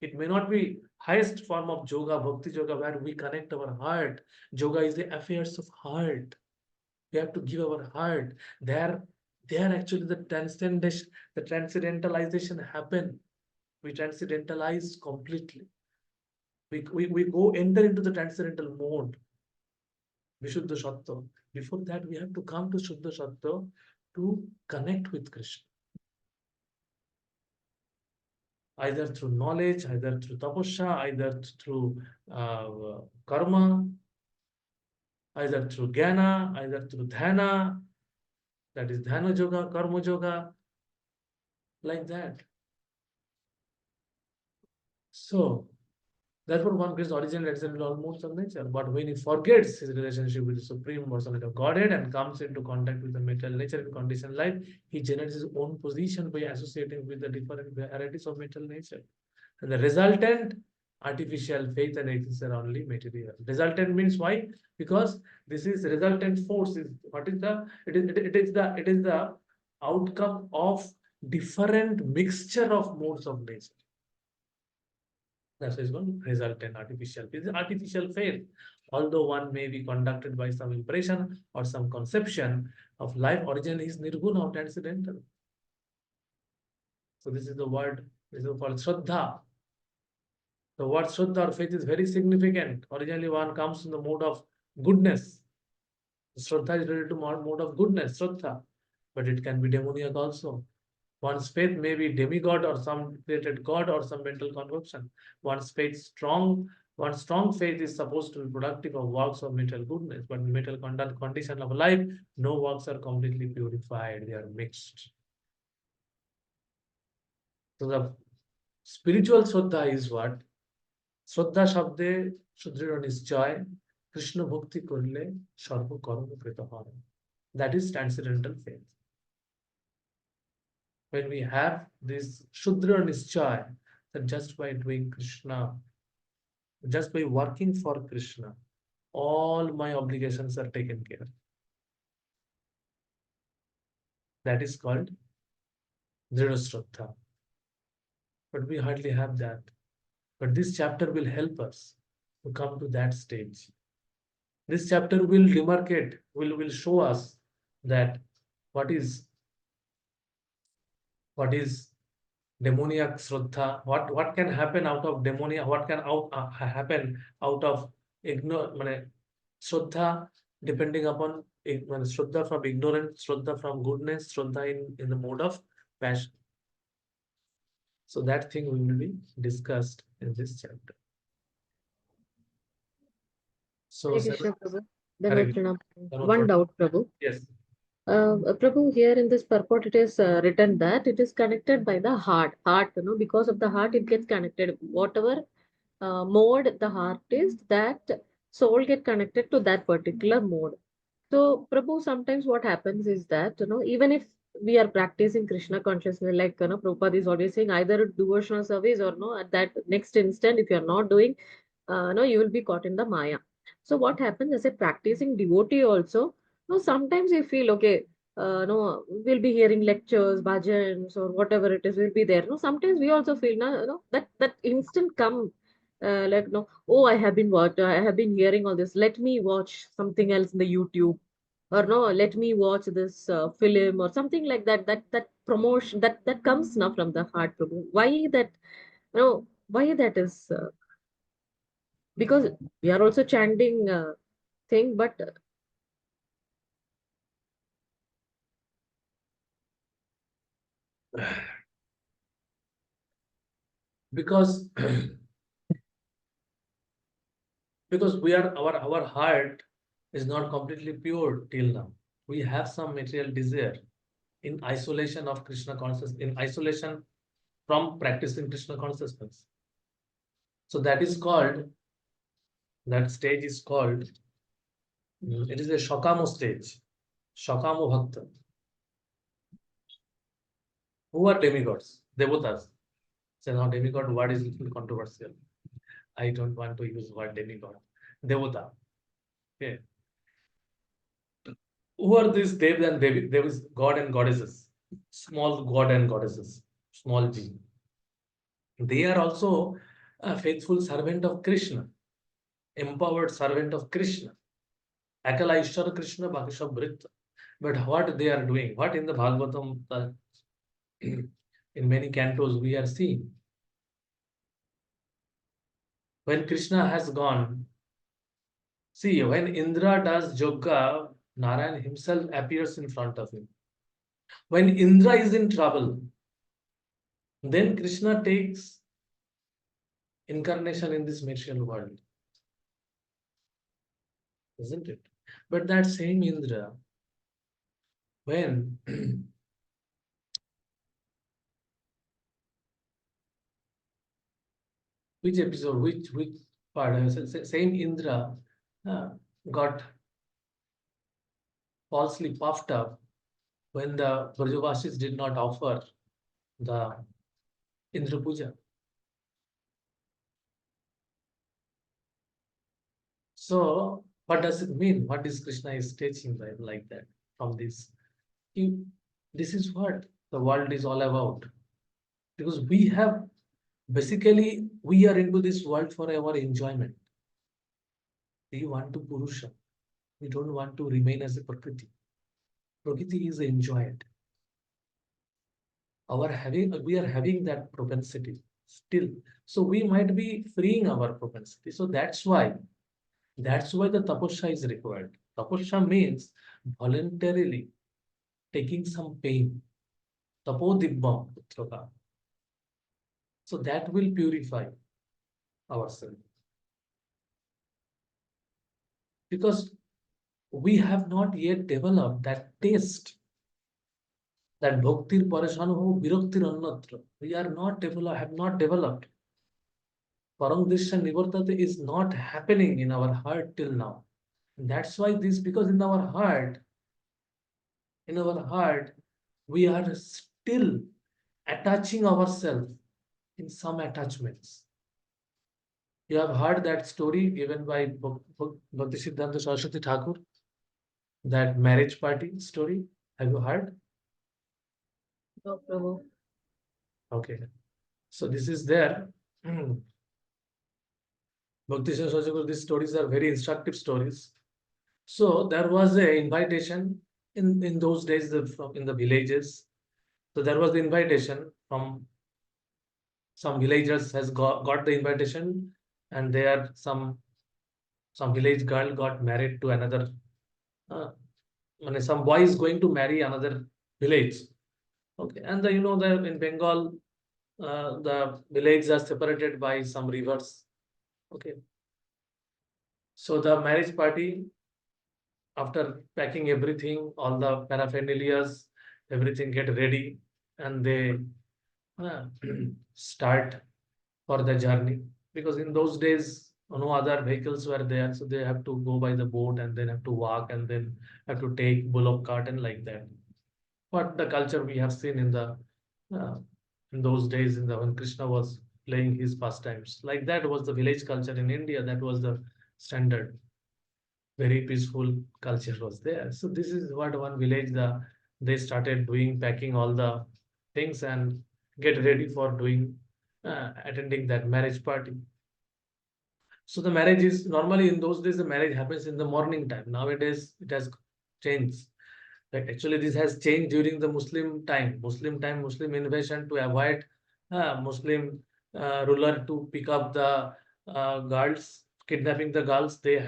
It may not be highest form of yoga, bhakti yoga, where we connect our heart. Yoga is the affairs of heart. We have to give our heart. There actually the transcendentalization happen. We transcendentalize completely. We go enter into the transcendental mode. Vishuddha Sattva. Before that, we have to come to Shuddha Sattva to connect with Krishna. Either through knowledge, either through tapasya, either through karma, either through jnana, either through dhyana, that is dhyana yoga, karma yoga, like that. So, therefore, one gets origin resembles almost of nature, but when he forgets his relationship with the Supreme Personality of Godhead and comes into contact with the material nature and conditioned life, he generates his own position by associating with the different varieties of material nature. And the resultant artificial faith and ethics are only material. Resultant means why? Because this is resultant force. Is what is the it is the outcome of different mixture of modes of nature. That is one resultant artificial. This is artificial faith. Although one may be conducted by some impression or some conception of life, origin is nirguna or transcendental. So this is the word. This is called Shraddha. The word Shraddha or faith is very significant. Originally, one comes in the mode of goodness. Shraddha is related to mode of goodness, Shraddha. But it can be demoniac also. One's faith may be demigod or some created god or some mental conception. One's faith strong, one's strong faith is supposed to be productive of works of mental goodness, but in mental condition of life, no works are completely purified, they are mixed. So the spiritual Shraddha is what? শ্রদ্ধা শব্দে সুদৃঢ় নিশ্চয় কৃষ্ণ ভক্তি করলে সর্বকর্মকৃত হয়. That is transcendental faith. When we have this Shudra Nischay, that just by doing Krishna, just by working for Krishna, all my obligations are taken care. That is called Dhrida Shraddha. But we hardly have that. But this chapter will help us to come to that stage. This chapter will demarcate, will show us that what is demoniac Shraddha, what can happen out of demonia, what can happen out of Shraddha, depending upon Shraddha from ignorance, Shraddha from goodness, Shraddha in the mode of passion. So that thing will be discussed in this chapter. So Hare Krishna, Prabhu. Hare One doubt, Prabhu. Yes. Prabhu, here in this purport, it is written that it is connected by the heart. Heart, because of the heart, it gets connected. Whatever mode the heart is, that soul get connected to that particular mode. So, Prabhu, sometimes what happens is that, even if we are practicing Krishna consciousness, like, Prabhupada is always saying, either devotional service or no, at that next instant, if you are not doing, no, you will be caught in the Maya. So, what happens as a practicing devotee also, sometimes you feel, okay, no, we'll be hearing lectures, bhajans, or whatever it is, will be there. No, sometimes we also feel, that instant come, like, no, oh, I have been hearing all this. Let me watch something else in the YouTube, or no, let me watch this film or something like that. That promotion that comes now from the heart. Prabhu. Why that? Why that is? Because we are also chanting thing, but because because we are our heart is not completely pure till now. We have some material desire in isolation of Krishna consciousness, in isolation from practicing Krishna consciousness. So that is called, that stage is called, it is a Shakamo stage, Shakamo Bhakta. Who are demigods? Devatas. So now demigod word is little controversial. I don't want to use word demigod. Devata. Okay. Who are these Dev and Devi? Dev is God and goddesses. Small god and goddesses. Small g. They are also a faithful servant of Krishna, empowered servant of Krishna. Akala Ishwara Krishna Bhakisha Bhritta. But what they are doing, what in the Bhagavatam, in many cantos we are seeing. When Krishna has gone, see, when Indra does yoga, Narayan himself appears in front of him. When Indra is in trouble, then Krishna takes incarnation in this material world, isn't it? But that same Indra, when which episode, which part? Same Indra got falsely puffed up when the Brajavasis did not offer the Indra Puja. So, what does it mean? What is Krishna is teaching like that from this? This is what the world is all about. Because we have basically we are into this world for our enjoyment. We want to Purusha. We don't want to remain as a Prakriti. Prakriti is enjoyed. We are having that propensity still. So we might be freeing our propensity. So that's why the tapasya is required. Tapasya means voluntarily taking some pain. Tapodibbam putraka. So that will purify ourselves. Because we have not yet developed that taste, that bhaktir parashanu viraktir annatra. We are not developed, have not developed. Paramdrisha nivartate is not happening in our heart till now. And that's why this, because in our heart, we are still attaching ourselves in some attachments. You have heard that story given by Bhakti Siddhanta Saraswati Thakur, that marriage party story. Have you heard? No, Prabhu. Okay. So this is there. Bhakti Siddhanta Saraswati, these stories are very instructive stories. So there was a invitation in those days in the villages. So there was the invitation from some villagers has got the invitation, and there some village girl got married to another. Some boy is going to marry another village. Okay, and in Bengal, the villages are separated by some rivers. Okay, so the marriage party, after packing everything, all the paraphernalias, everything get ready, and they uh, start for the journey. Because in those days, no other vehicles were there, so they have to go by the boat and then have to walk and then have to take bullock cart and like that. What the culture we have seen uh, in those days, when Krishna was playing his pastimes, like that was the village culture in India. That was the standard. Very peaceful culture was there. So this is what one village they started doing, packing all the things and get ready for doing attending that marriage party. So the marriage is normally in those days the marriage happens in the morning time. Nowadays it has changed. Like actually this has changed during the Muslim time. Muslim invasion to avoid Muslim ruler to pick up the girls, kidnapping the girls. They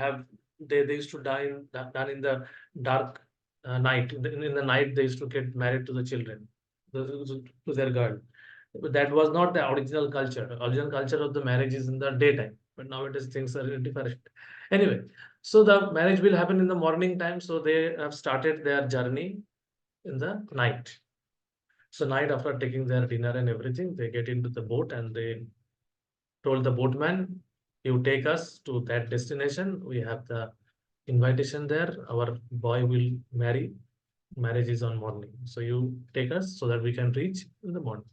used to done in the dark night. In the night they used to get married to the children. to their girl. But that was not the original culture. The original culture of the marriage is in the daytime, but nowadays things are different. Anyway, so the marriage will happen in the morning time. So they have started their journey in the night. So night after taking their dinner and everything, they get into the boat and they told the boatman, "You take us to that destination. We have the invitation there. Our boy will marry. Marriage is on morning. So you take us so that we can reach in the morning."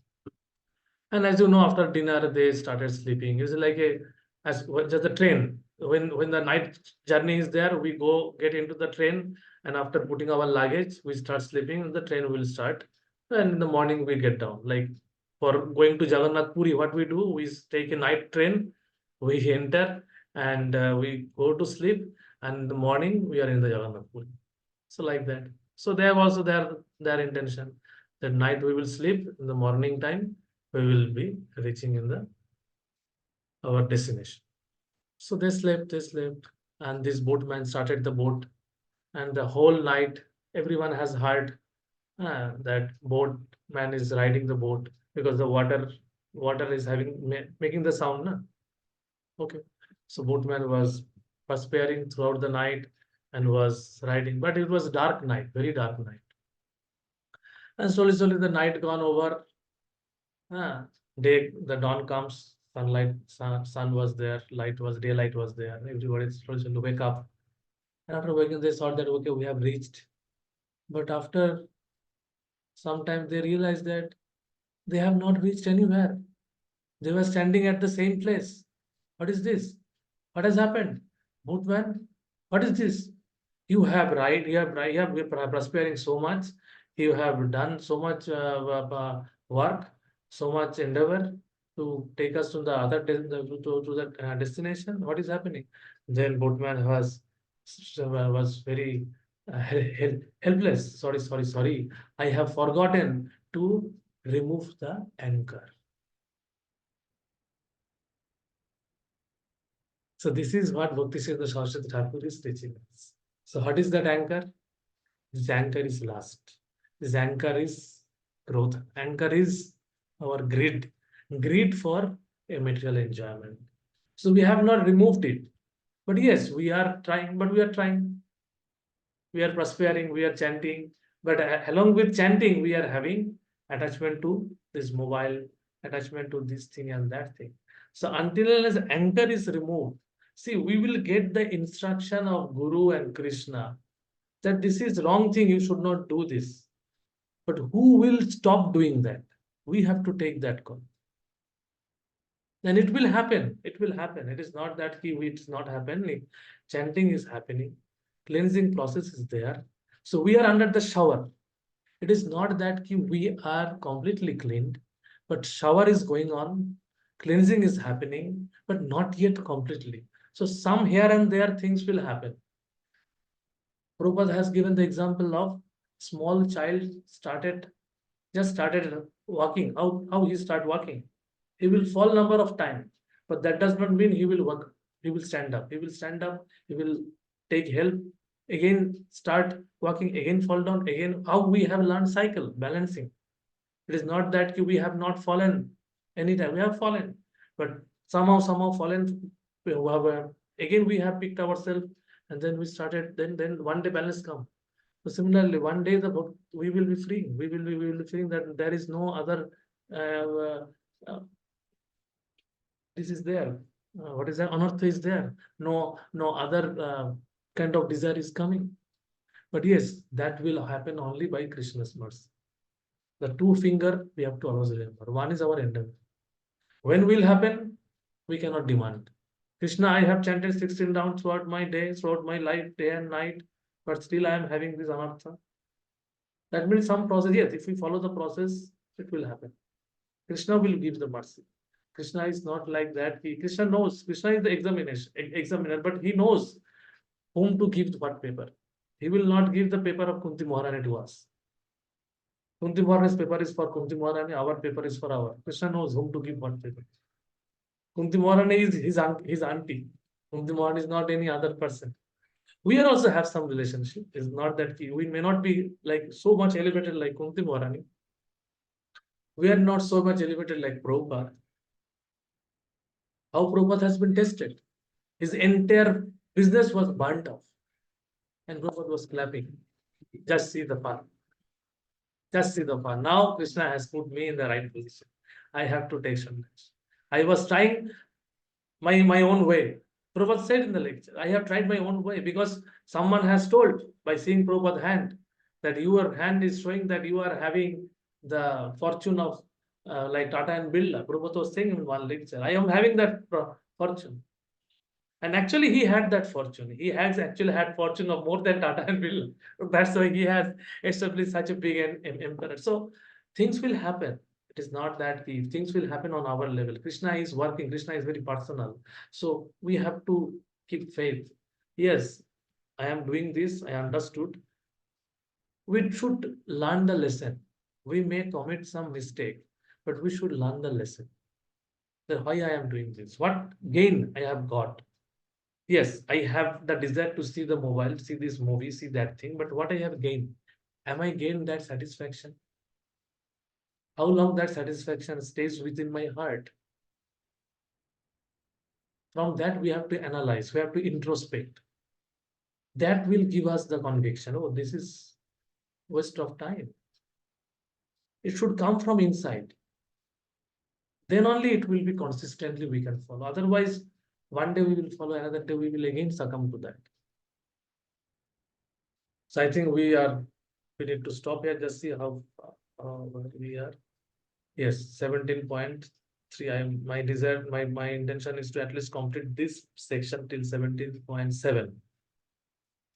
And as you know, after dinner, they started sleeping. It's like a as just the train. When the night journey is there, we go get into the train, and after putting our luggage, we start sleeping, and the train will start. And in the morning, we get down. Like for going to Jagannath Puri, what we do, we take a night train, we enter, and we go to sleep, and in the morning we are in the Jagannath Puri. So like that. So they have also their intention that night we will sleep, in the morning time we will be reaching in the our destination. So they slept, and this boatman started the boat, and the whole night everyone has heard that boatman is riding the boat because the water is making the sound, na? Okay. So boatman was perspiring throughout the night and was riding, but it was dark night, very dark night. And slowly the night gone over. Ah, the dawn comes, sun was there, daylight was there. Everybody starts to wake up. And after waking, they thought that okay, we have reached. But after some time, they realized that they have not reached anywhere. They were standing at the same place. What is this? What has happened? Boatman, what is this? You have been prospering so much. You have done so much work, so much endeavor to take us to the to the destination. What is happening? Then boatman was very helpless. Sorry. I have forgotten to remove the anchor. So this is what Bhakti Siddhanta Saraswati Thakur is teaching us. So what is that anchor? This anchor is lust. This anchor is growth. Anchor is our greed for a material enjoyment. So we have not removed it. But yes, we are trying, but we are trying. We are prospering, we are chanting. But along with chanting, we are having attachment to this mobile, attachment to this thing and that thing. So until as anchor is removed, see, we will get the instruction of Guru and Krishna that this is wrong thing, you should not do this. But who will stop doing that? We have to take that call. Then it will happen. It will happen. It is not that it's not happening. Chanting is happening. Cleansing process is there. So we are under the shower. It is not that we are completely cleaned, but shower is going on. Cleansing is happening, but not yet completely. So some here and there things will happen. Prabhupada has given the example of small child just started walking. How he start walking? He will fall number of time, but that does not mean he will work. He will stand up. He will stand up. He will take help. Again, start walking. Again, fall down. Again, how we have learned cycle balancing. It is not that we have not fallen anytime. We have fallen, but somehow fallen. Again, we have picked ourselves, and then we started. Then one day balance come. So similarly, one day the book we will be free. We will be feeling that there is no other. Uh, this is there. What is that? Anartha is there. No other kind of desire is coming. But yes, that will happen only by Krishna's mercy. The two finger we have to always remember. One is our endeavor. When will happen? We cannot demand. Krishna, I have chanted 16 rounds throughout my day, throughout my life, day and night, but still I am having this anartha. That means some process. Yes, if we follow the process, it will happen. Krishna will give the mercy. Krishna is not like that. Krishna knows. Krishna is the examiner, but he knows whom to give what paper. He will not give the paper of Kunti Maharani to us. Kunti Maharani's paper is for Kunti Maharani, our paper is for our. Krishna knows whom to give what paper. Kunti Maharani is his auntie. Kunti Maharani is not any other person. We also have some relationship. It's not that we may not be like so much elevated like Kunti Maharani, We are not so much elevated like Prabhupada. How Prabhupada has been tested. His entire business was burnt off. And Prabhupada was clapping. Just see the fun. Just see the fun. Now Krishna has put me in the right position. I have to take sannyas. I was trying my own way. Prabhupada said in the lecture, I have tried my own way because someone has told by seeing Prabhupada's hand that your hand is showing that you are having the fortune of like Tata and Birla. Prabhupada was saying in one lecture, I am having that fortune. And actually, he had that fortune. He has actually had fortune of more than Tata and Birla. That's why he has established such a big empire. So things will happen. It is not that if things will happen on our level. Krishna is working. Krishna is very personal. So we have to keep faith. Yes, I am doing this. I understood. We should learn the lesson. We may commit some mistake, but we should learn the lesson. That why I am doing this. What gain I have got. Yes, I have the desire to see the mobile, see this movie, see that thing, but what I have gained? Am I gained that satisfaction? How long that satisfaction stays within my heart? From that, we have to analyze, we have to introspect. That will give us the conviction. Oh, this is waste of time. It should come from inside. Then only it will be consistently we can follow. Otherwise, one day we will follow, another day we will again succumb to that. So I think we need to stop here. Just see how where we are. Yes, 17.3. My desire, my intention is to at least complete this section till 17.7.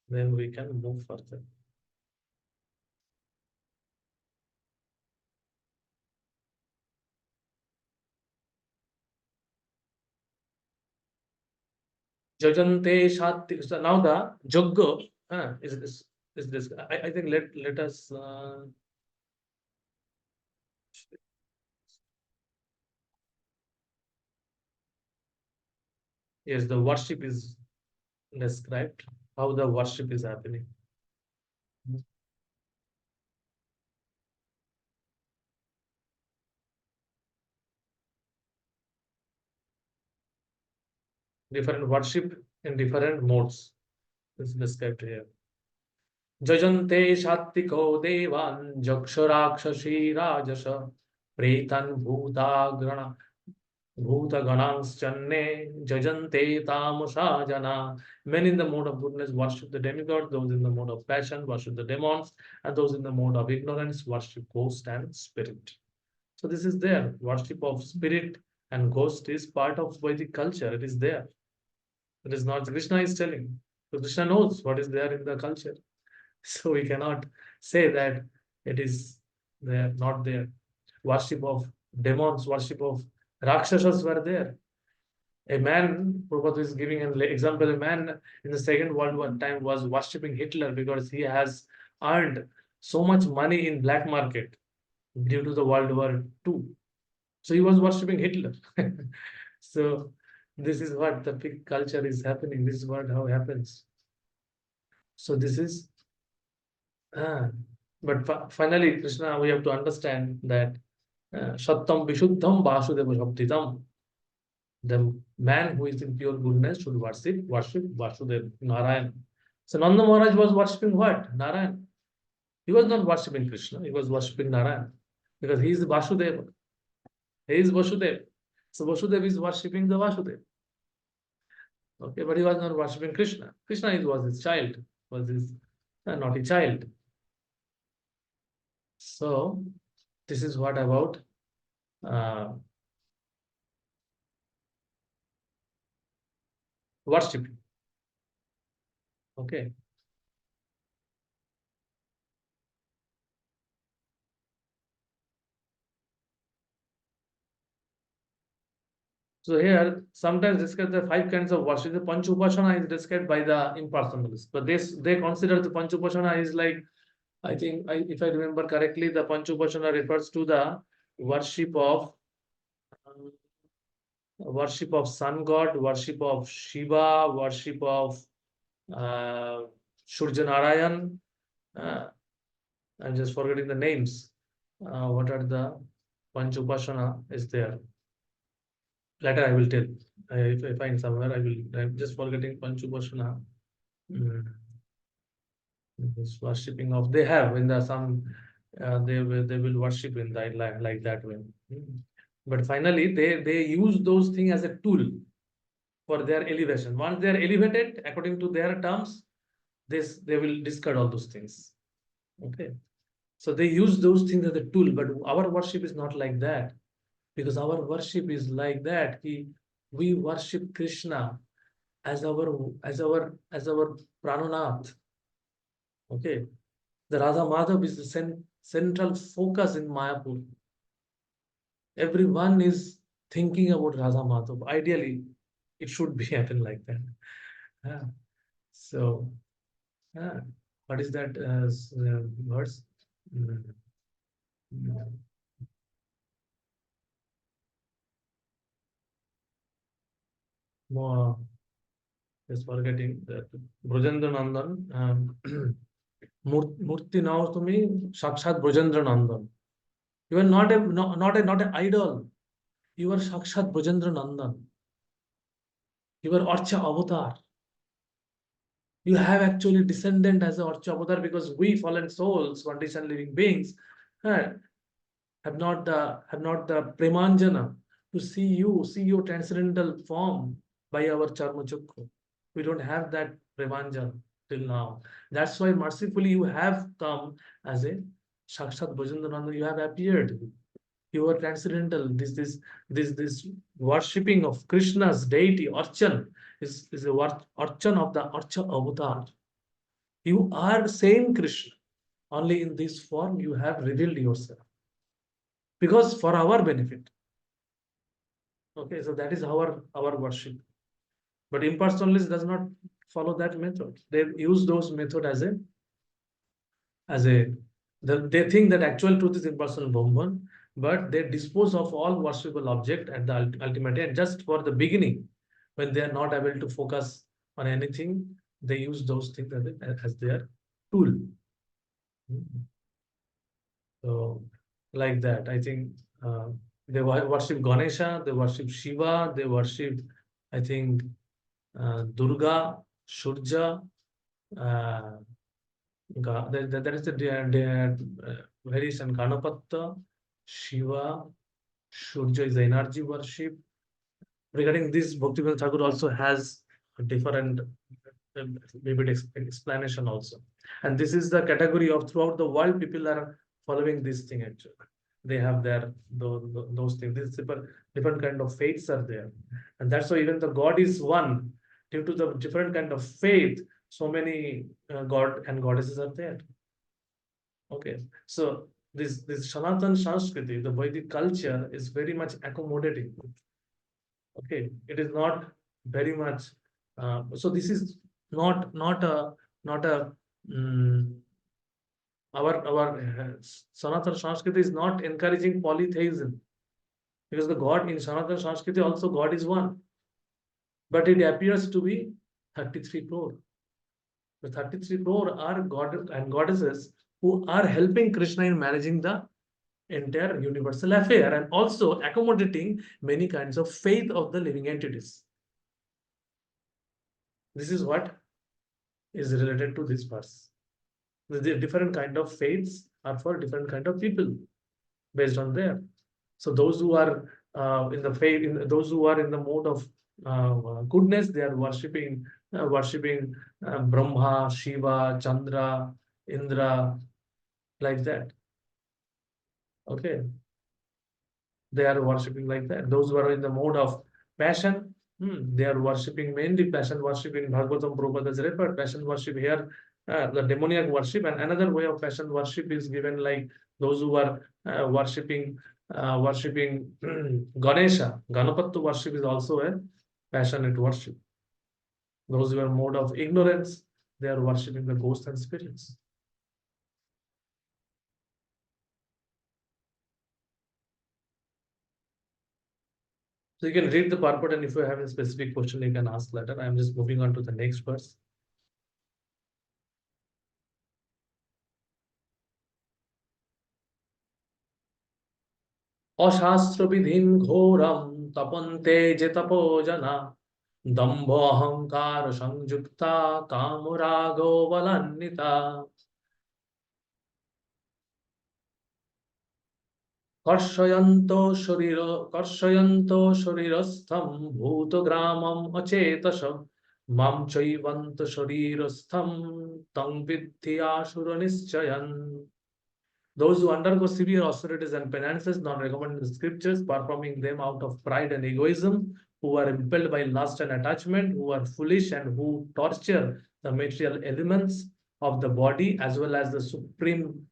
Then we can move further. Jajante Shatti. So now the Joggo is this. I think let us yes, the worship is described, how the worship is happening. Different worship in different modes is described here. जजन्ते सात्विको देवान् जक्षराक्षसी राजस प्रेतान् भूतगणांश्चन्ने जजन्ते तामसा जना. Men in the mode of goodness worship the demigod, those in the mode of passion worship the demons, and those in the mode of ignorance worship ghost and spirit. So this is there. Worship of spirit and ghost is part of Vedic culture. It is there. It is not Krishna is telling. So Krishna knows what is there in the culture. So we cannot say that it is there, not there. Worship of demons, worship of Rakshasas were there. A man, Prabhupada is giving an example, a man in the Second World War time was worshipping Hitler because he has earned so much money in black market due to the World War II. So he was worshipping Hitler. So this is what the big culture is happening. This is what how happens. So this is but finally, Krishna, we have to understand that Sattam Vishuddham Vasudeva Bhaktitam. The man who is in pure goodness should worship Vasudeva, Narayan. So Nanda Maharaj was worshipping what? Narayan. He was not worshipping Krishna, he was worshipping Narayan. Because he is Vasudeva. He is Vasudeva. So Vasudeva is worshipping the Vasudeva. Okay, but he was not worshipping Krishna. Krishna was his child, was his naughty child. So this is what about worshipping. Okay. So here sometimes discuss the 5 kinds of worship. The Panch Upasana is described by the impersonalists, but they consider the Panch Upasana is like, I think if I remember correctly, the Panch Upasana refers to the worship of sun god, worship of Shiva, worship of Surya Narayan. I'm just forgetting the names. What are the Panch Upasana is there. Later I will tell. If I find somewhere, I will. I'm just forgetting Panch Upasana. This worshipping of they have in the some they will worship in that like that way. But finally they use those things as a tool for their elevation. Once they are elevated according to their terms, this they will discard all those things. Okay. So they use those things as a tool, but our worship is not like that, because our worship is like that. We worship Krishna as our Prananath. Okay. The Radha Madhav is the central focus in Mayapur. Everyone is thinking about Radha Madhav. Ideally, it should be happen like that. Yeah. So, yeah. What is that verse? Mm, mm, More, just forgetting that Brajendra Nandan. Murti now to me, Sakshat Brajendra Nandan. You are not an idol. You are Sakshat Brajendra Nandan. You are Archa Avatar. You have actually descendant as a Archa Avatar, because we fallen souls, conditioned living beings, uh, have not the premanjana to see your transcendental form by our charma chakra. We don't have that premanjana till now. That's why mercifully you have come as a Sakshat Bhajandananda. You have appeared. You are transcendental. This worshipping of Krishna's deity, Archan, is a Archan of the Archa avatar. You are same Krishna. Only in this form you have revealed yourself, because for our benefit. Okay, so that is our worship. But impersonalists does not follow that method. They use those method as a they think that actual truth is impersonal Brahman, but they dispose of all worshipable object at the ultimate end. Just for the beginning, when they are not able to focus on anything, they use those things as their tool. So, like that, I think they worship Ganesha, they worship Shiva, they worship, I think, Durga, Surja. Uh, there is variation Ganapatta, Shiva, Surja is the energy worship. Regarding this, Bhaktivinoda Thakur also has a different vivid explanation also. And this is the category of throughout the world, people are following this thing actually. They have those things. These different kind of faiths are there. And that's why even the God is one. Due to the different kind of faith, so many God and goddesses are there. Okay. So this Sanatan Sanskriti, the Vedic culture, is very much accommodating. Okay, it is not very much. So this is not a mm, our Sanatana Sanskriti is not encouraging polytheism, because the God in Sanatana Sanskriti also God is one, but it appears to be 33 crore. The 33 crore are God and goddesses who are helping Krishna in managing the entire universal affair, and also accommodating many kinds of faith of the living entities. This is what is related to this verse. The different kind of faiths are for different kind of people based on there. So those who are in the faith, those who are in the mode of goodness, they are worshipping Brahma, Shiva, Chandra, Indra, like that. Okay, they are worshipping like that. Those who are in the mode of passion, they are worshipping mainly passion worship. In Bhagavatam, Prabhupada has referred passion worship here, the demoniac worship. And another way of passion worship is given like those who are worshipping Ganesha. Ganapattu worship is also a passionate worship. Those who are mode of ignorance, they are worshipping the ghosts and spirits. So you can read the purport, and if you have a specific question, you can ask later. I'm just moving on to the next verse. अशास्त्र विधिं घोरं तपन्ते जे तपोजना दम्भ अहंकार संयुक्ता कामरागो बलान्विता कर्षयन्तो शरीरस्थं भूतग्रामम् अचेतस मां चैवन्त शरीरस्थं तं विद्धि आसुरनिश्चयन्. Those who undergo severe austerities and penances not recommended in the scriptures, performing them out of pride and egoism, who are impelled by lust and attachment, who are foolish and who torture the material elements of the body as well as the supreme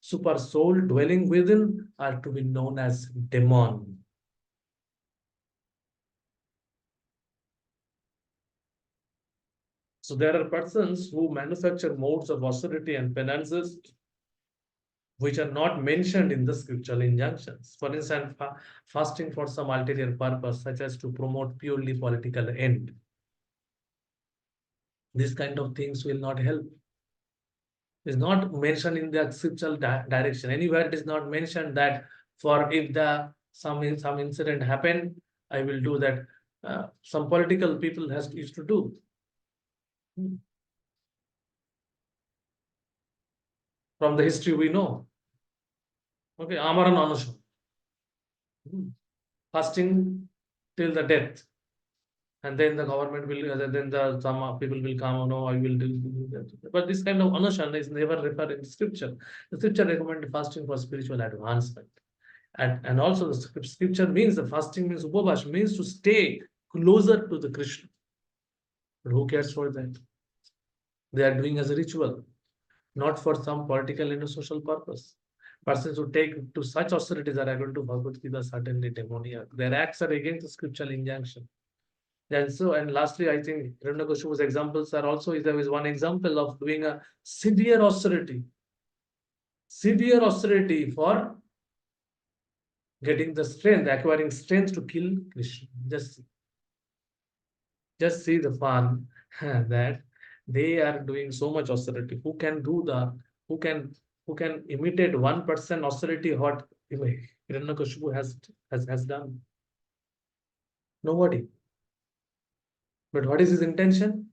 super soul dwelling within are to be known as demon. So there are persons who manufacture modes of austerity and penances which are not mentioned in the scriptural injunctions. For instance, fasting for some ulterior purpose, such as to promote purely political end. These kind of things will not help. Is not mentioned in the scriptural direction. Anywhere it is not mentioned that for if the some incident happened, I will do that. Some political people has used to do. From the history we know. Okay, Amaran Anusha. Fasting till the death. And then the government will, then the some people will come, oh no, I will do that. But this kind of anushan is never referred in scripture. The scripture recommends fasting for spiritual advancement. And also the scripture means the fasting means upabash, means to stay closer to the Krishna. But who cares for that? They are doing as a ritual, not for some political and social purpose. Persons who take to such austerities are able to Bhagavad Gita certainly demoniac. Their acts are against the scriptural injunction. And so, and lastly, I think Hiranyakashipu's examples are also, there is one example of doing a severe austerity for getting the strength, acquiring strength to kill Krishna. Just see the fun that they are doing so much austerity. Who can do who can imitate 1% austerity what Hiranyakashipu has done? Nobody. But what is his intention?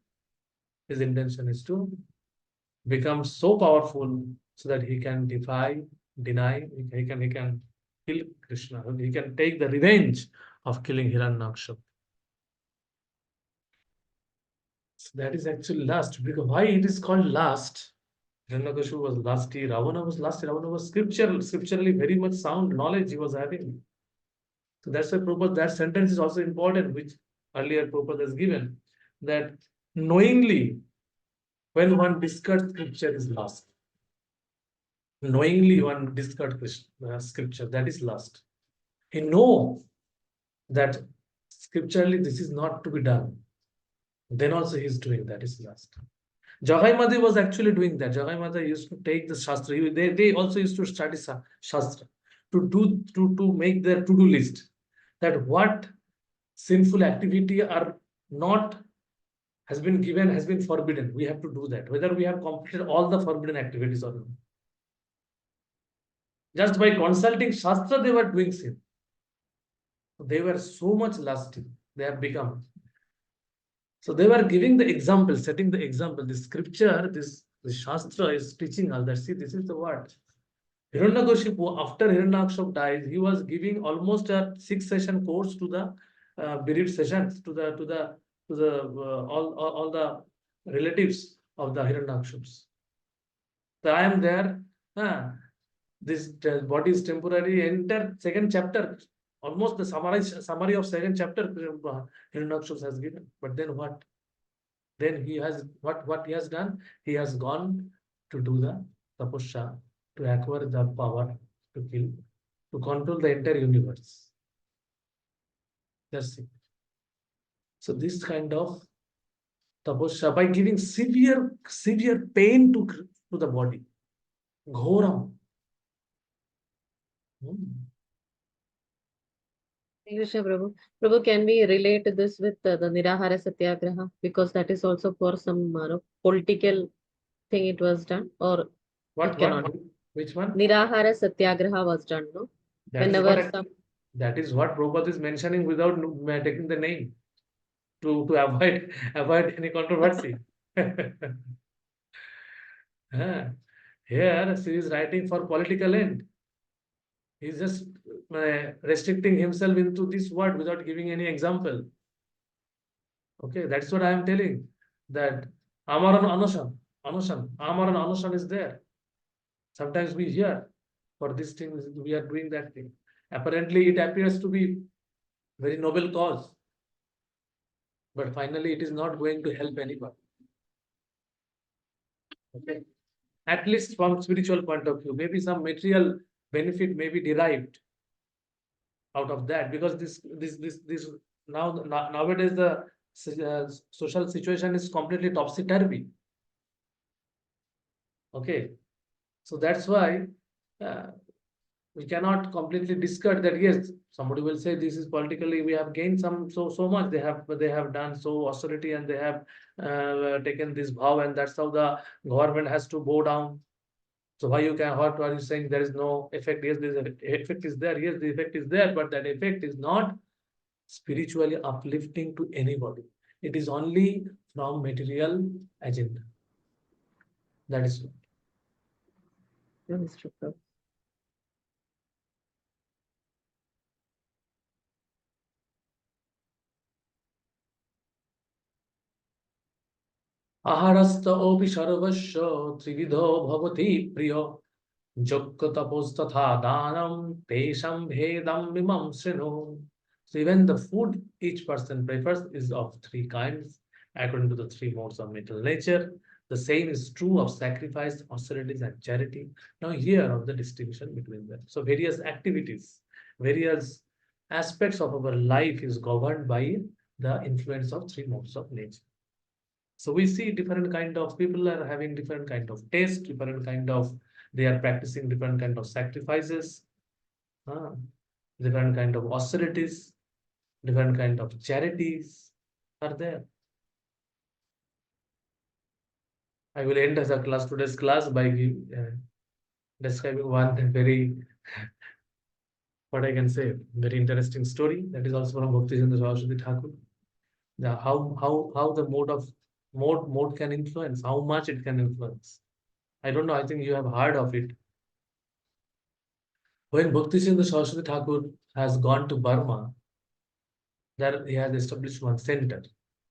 His intention is to become so powerful so that he can deny, he can kill Krishna. He can take the revenge of killing Hiranyakashipu. So that is actually lust. Because why it is called lust? Hiranyakashipu was lusty, Ravana was lusty, Ravana was scripturally very much sound knowledge he was having. So that's why Prabhupada, that sentence is also important, which earlier Prabhupada has given, that knowingly, when one discards scripture is lust. Knowingly one discards scripture, that is lust. He know that scripturally this is not to be done. Then also he is doing that, is lust. Jagai Mother was actually doing that. Jagai Mother used to take the Shastra. They also used to study Shastra to make their to-do list. That what sinful activity are not has been forbidden. We have to do that. Whether we have completed all the forbidden activities or not. Just by consulting Shastra, they were doing sin. They were so much lusty. They have become. So they were giving the example, setting the example. The scripture, the Shastra is teaching us that, see, this is the word. Hiranyakashipu, after Hiranyakashipu died, he was giving almost a 6-session course to the bereaved sessions, to the all the relatives of the Hiranyakashipus. So I am there. This body is temporary. Enter second chapter. Almost the summary of second chapter Hiranyakashipu has given. But then what? Then he has what he has done? He has gone to do the tapasya, to acquire the power to kill, to control the entire universe. That's it. So this kind of tapasya, by giving severe pain to the body, ghoram. Krishna Prabhu. Prabhu, can we relate this with the Nirahara Satyagraha? Because that is also for some political thing it was done, or it cannot. Which one? Nirahara Satyagraha was done, no? Whenever some that is what Prabhupada is mentioning without taking the name to avoid any controversy. Here she is writing for political end. He's just restricting himself into this word without giving any example. Okay, that's what I am telling. That Amaran Anushan, Amaran Anushan is there. Sometimes we hear for this thing, we are doing that thing. Apparently, it appears to be very noble cause, but finally, it is not going to help anybody. Okay, at least from spiritual point of view, maybe some material benefit may be derived out of that, because this nowadays the social situation is completely topsy-turvy. Okay, so that's why uh, we cannot completely discard that. Yes, somebody will say this is politically we have gained so much. They have done so austerity, and they have taken this vow, and that's how the government has to bow down. So what are you saying there is no effect? Yes, the effect is there. Yes, the effect is there, but that effect is not spiritually uplifting to anybody. It is only from material agenda. That is what. Mr. Prabhu. आहारस्त ओपि सर्वस्य त्रिविधो भवति प्रिय Jokka taposthatha danam tesham bhedam mimam srinu. So even the food each person prefers is of three kinds, according to the three modes of mental nature. The same is true of sacrifice, austerities, and charity. Now here of the distinction between them. So various activities, various aspects of our life is governed by the influence of three modes of nature. So we see different kind of people are having different kind of taste, different kind of they are practicing different kind of sacrifices, uh, different kind of austerities, different kind of charities are there. I will end as a class today's class by describing one very what I can say very interesting story that is also from Bhakti Saraswati Thakur. How the mode can influence, how much it can influence. I don't know. I think you have heard of it. When Bhakti Saraswati Thakur has gone to Burma, there he has established one center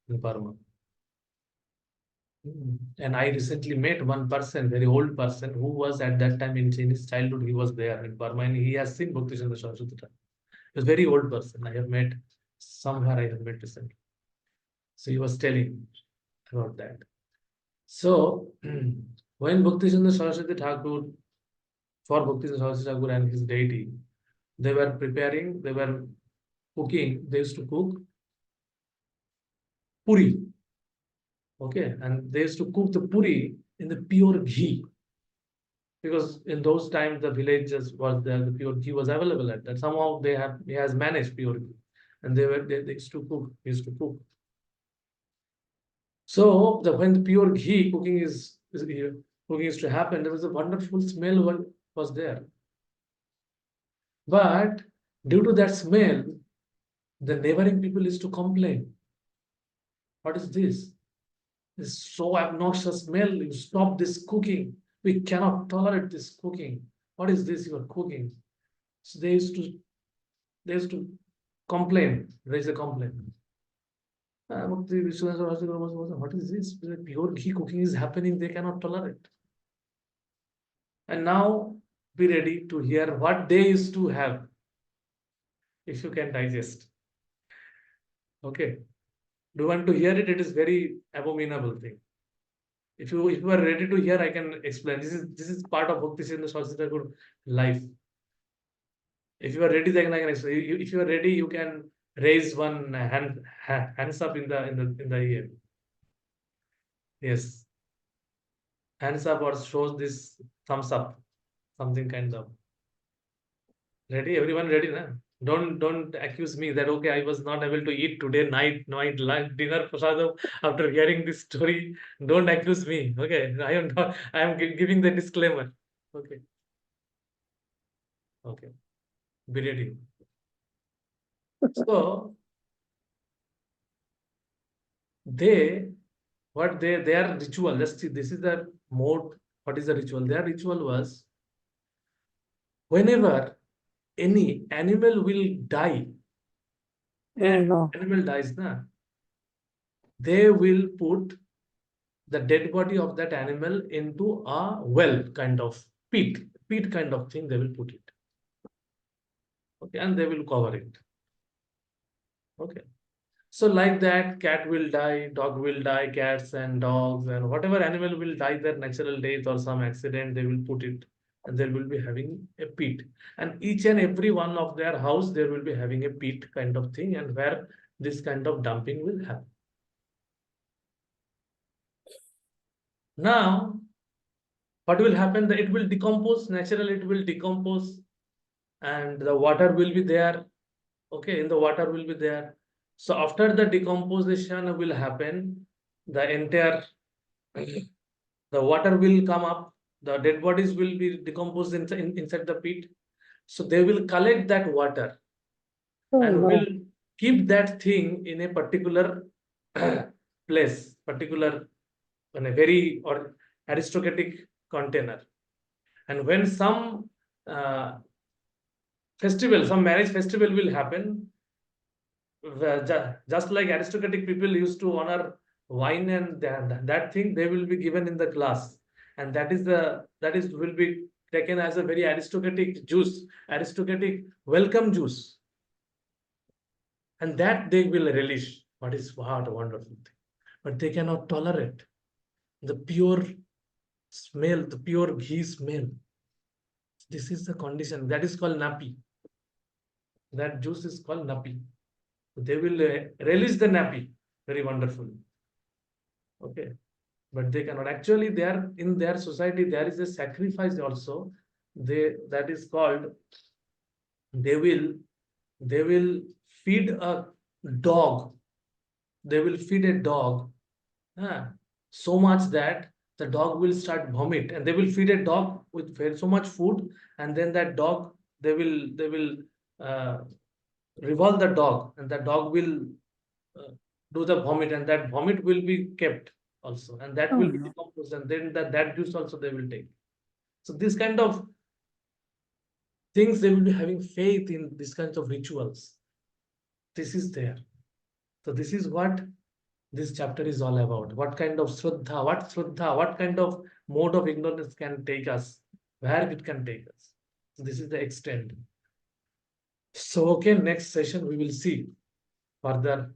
in Burma. And I recently met one person, very old person, who was at that time in his childhood, he was there in Burma, and he has seen Bhakti Saraswati Thakur. He was a very old person. I have met recently. So he was telling about that. So when Bhakti Saraswati Thakur, for Bhakti Saraswati Thakur and his deity, they were cooking, they used to cook puri. Okay, and they used to cook the puri in the pure ghee. Because in those times the villages was there, the pure ghee was available at that. Somehow he has managed pure ghee. And they used to cook. So when the pure ghee cooking is to happen, there was a wonderful smell was there. But due to that smell, the neighboring people used to complain. What is this? This so obnoxious smell. You stop this cooking. We cannot tolerate this cooking. What is this you are cooking? So they used to complain, raise a complaint. What is this? Pure ghee cooking is happening. They cannot tolerate. And now be ready to hear what they used to have, if you can digest. Okay. Do you want to hear it? It is very abominable thing. If you are ready to hear, I can explain. This is part of Bhakti Sindhu Saraswati life. If you are ready, then I can explain. If you are ready, you can raise one hands up in the ear. Yes. Hands up or shows this thumbs up. Something kind of. Ready? Everyone ready now? Don't accuse me that okay, I was not able to eat today night lunch dinner prasadam after hearing this story. Don't accuse me. Okay, I am not. I am giving the disclaimer. Okay. Okay. beheading. So their ritual, let's see, this is the mode. What is the ritual? Their ritual was, whenever any animal will die, and no. animal dies, na, they will put the dead body of that animal into a well kind of pit kind of thing. They will put it. Okay, and they will cover it. Okay. So like that, cat will die, dog will die, cats and dogs and whatever animal will die their natural death or some accident, they will put it, and they will be having a pit. And each and every one of their house, there will be having a pit kind of thing, and where this kind of dumping will happen. Now, what will happen? That it will decompose naturally, it will decompose, and the water will be there. Okay, in the water will be there. So after the decomposition will happen, the entire the water will come up, the dead bodies will be decomposed inside the pit. So they will collect that water and no. will keep that thing in a particular place, particular, in a very or aristocratic container. And when some uh, festival, some marriage festival will happen, just like aristocratic people used to honor wine, and that thing they will be given in the glass, and that is will be taken as a very aristocratic juice, aristocratic welcome juice, and that they will relish. What a wonderful thing! But they cannot tolerate the pure smell, the pure ghee smell. This is the condition that is called napi. That juice is called napi. They will relish the napi very wonderful. Okay, but they cannot. Actually, they are in their society. There is a sacrifice also. That is called. They will they will feed a dog. They will feed a dog, so much that the dog will start vomit, and they will feed a dog with so much food, and then that dog they will uh, revolve the dog, and the dog will uh, do the vomit, and that vomit will be kept also, and that will be no. decomposed, and then that juice also they will take. So this kind of things, they will be having faith in these kinds of rituals. This is there. So this is what this chapter is all about. What kind of shraddha, what kind of mode of ignorance can take us, where it can take us. So this is the extent. So okay, next session we will see further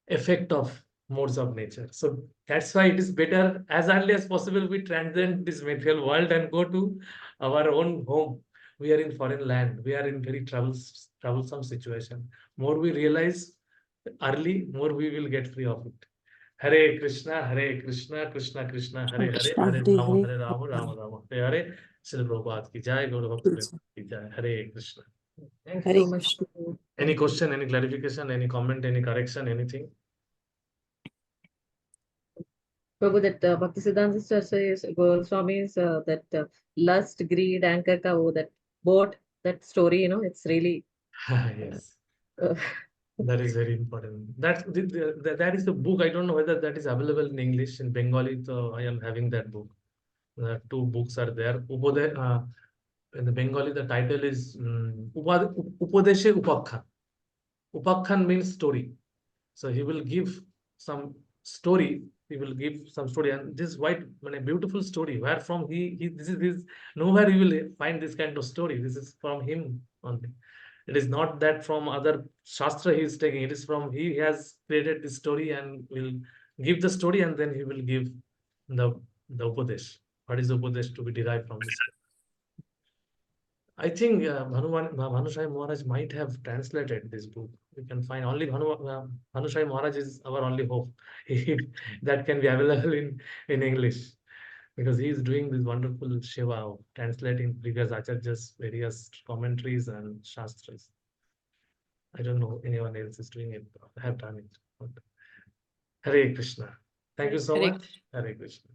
effect of modes of nature. So that's why it is better as early as possible we transcend this material world and go to our own home. We are in foreign land. We are in very troublesome situation. More we realize early, more we will get free of it. Hare Krishna, Krishna Krishna, Hare Hare, Krishna, Hare Rama, Rama Rama, Hare Hare. Srila Prabhupada ki jai, Gaura Bhakti ki jai. Hare Krishna. Thank you Hare so much. Any question, any clarification, any comment, any correction, anything? Prabhu, that Bhaktisiddhanta says, Goswami's that lust, greed, anger, ka, that boat, that story, it's really. Yes, Uh, that is very important. That is the book. I don't know whether that is available in English, in Bengali. So I am having that book. Two books are there. In the Bengali, the title is Upadeshe Upakhan. Upakhan means story. So he will give some story. He will give some story, and this white, a beautiful story. Where from he this is this, nowhere you will find this kind of story. This is from him only. It is not that from other shastra he is taking. It is from he has created this story and will give the story, and then he will give the upadesh. What is the upadesh to be derived from this? I think Bhanu Maharaj might have translated this book. We can find only Bhanu Maharaj is our only hope. If that can be available in English, because he is doing this wonderful Shiva of translating previous Acharya's various commentaries and Shastras. I don't know anyone else is doing it. I have done it. Hare Krishna. Thank you so Hare much. Hare Krishna.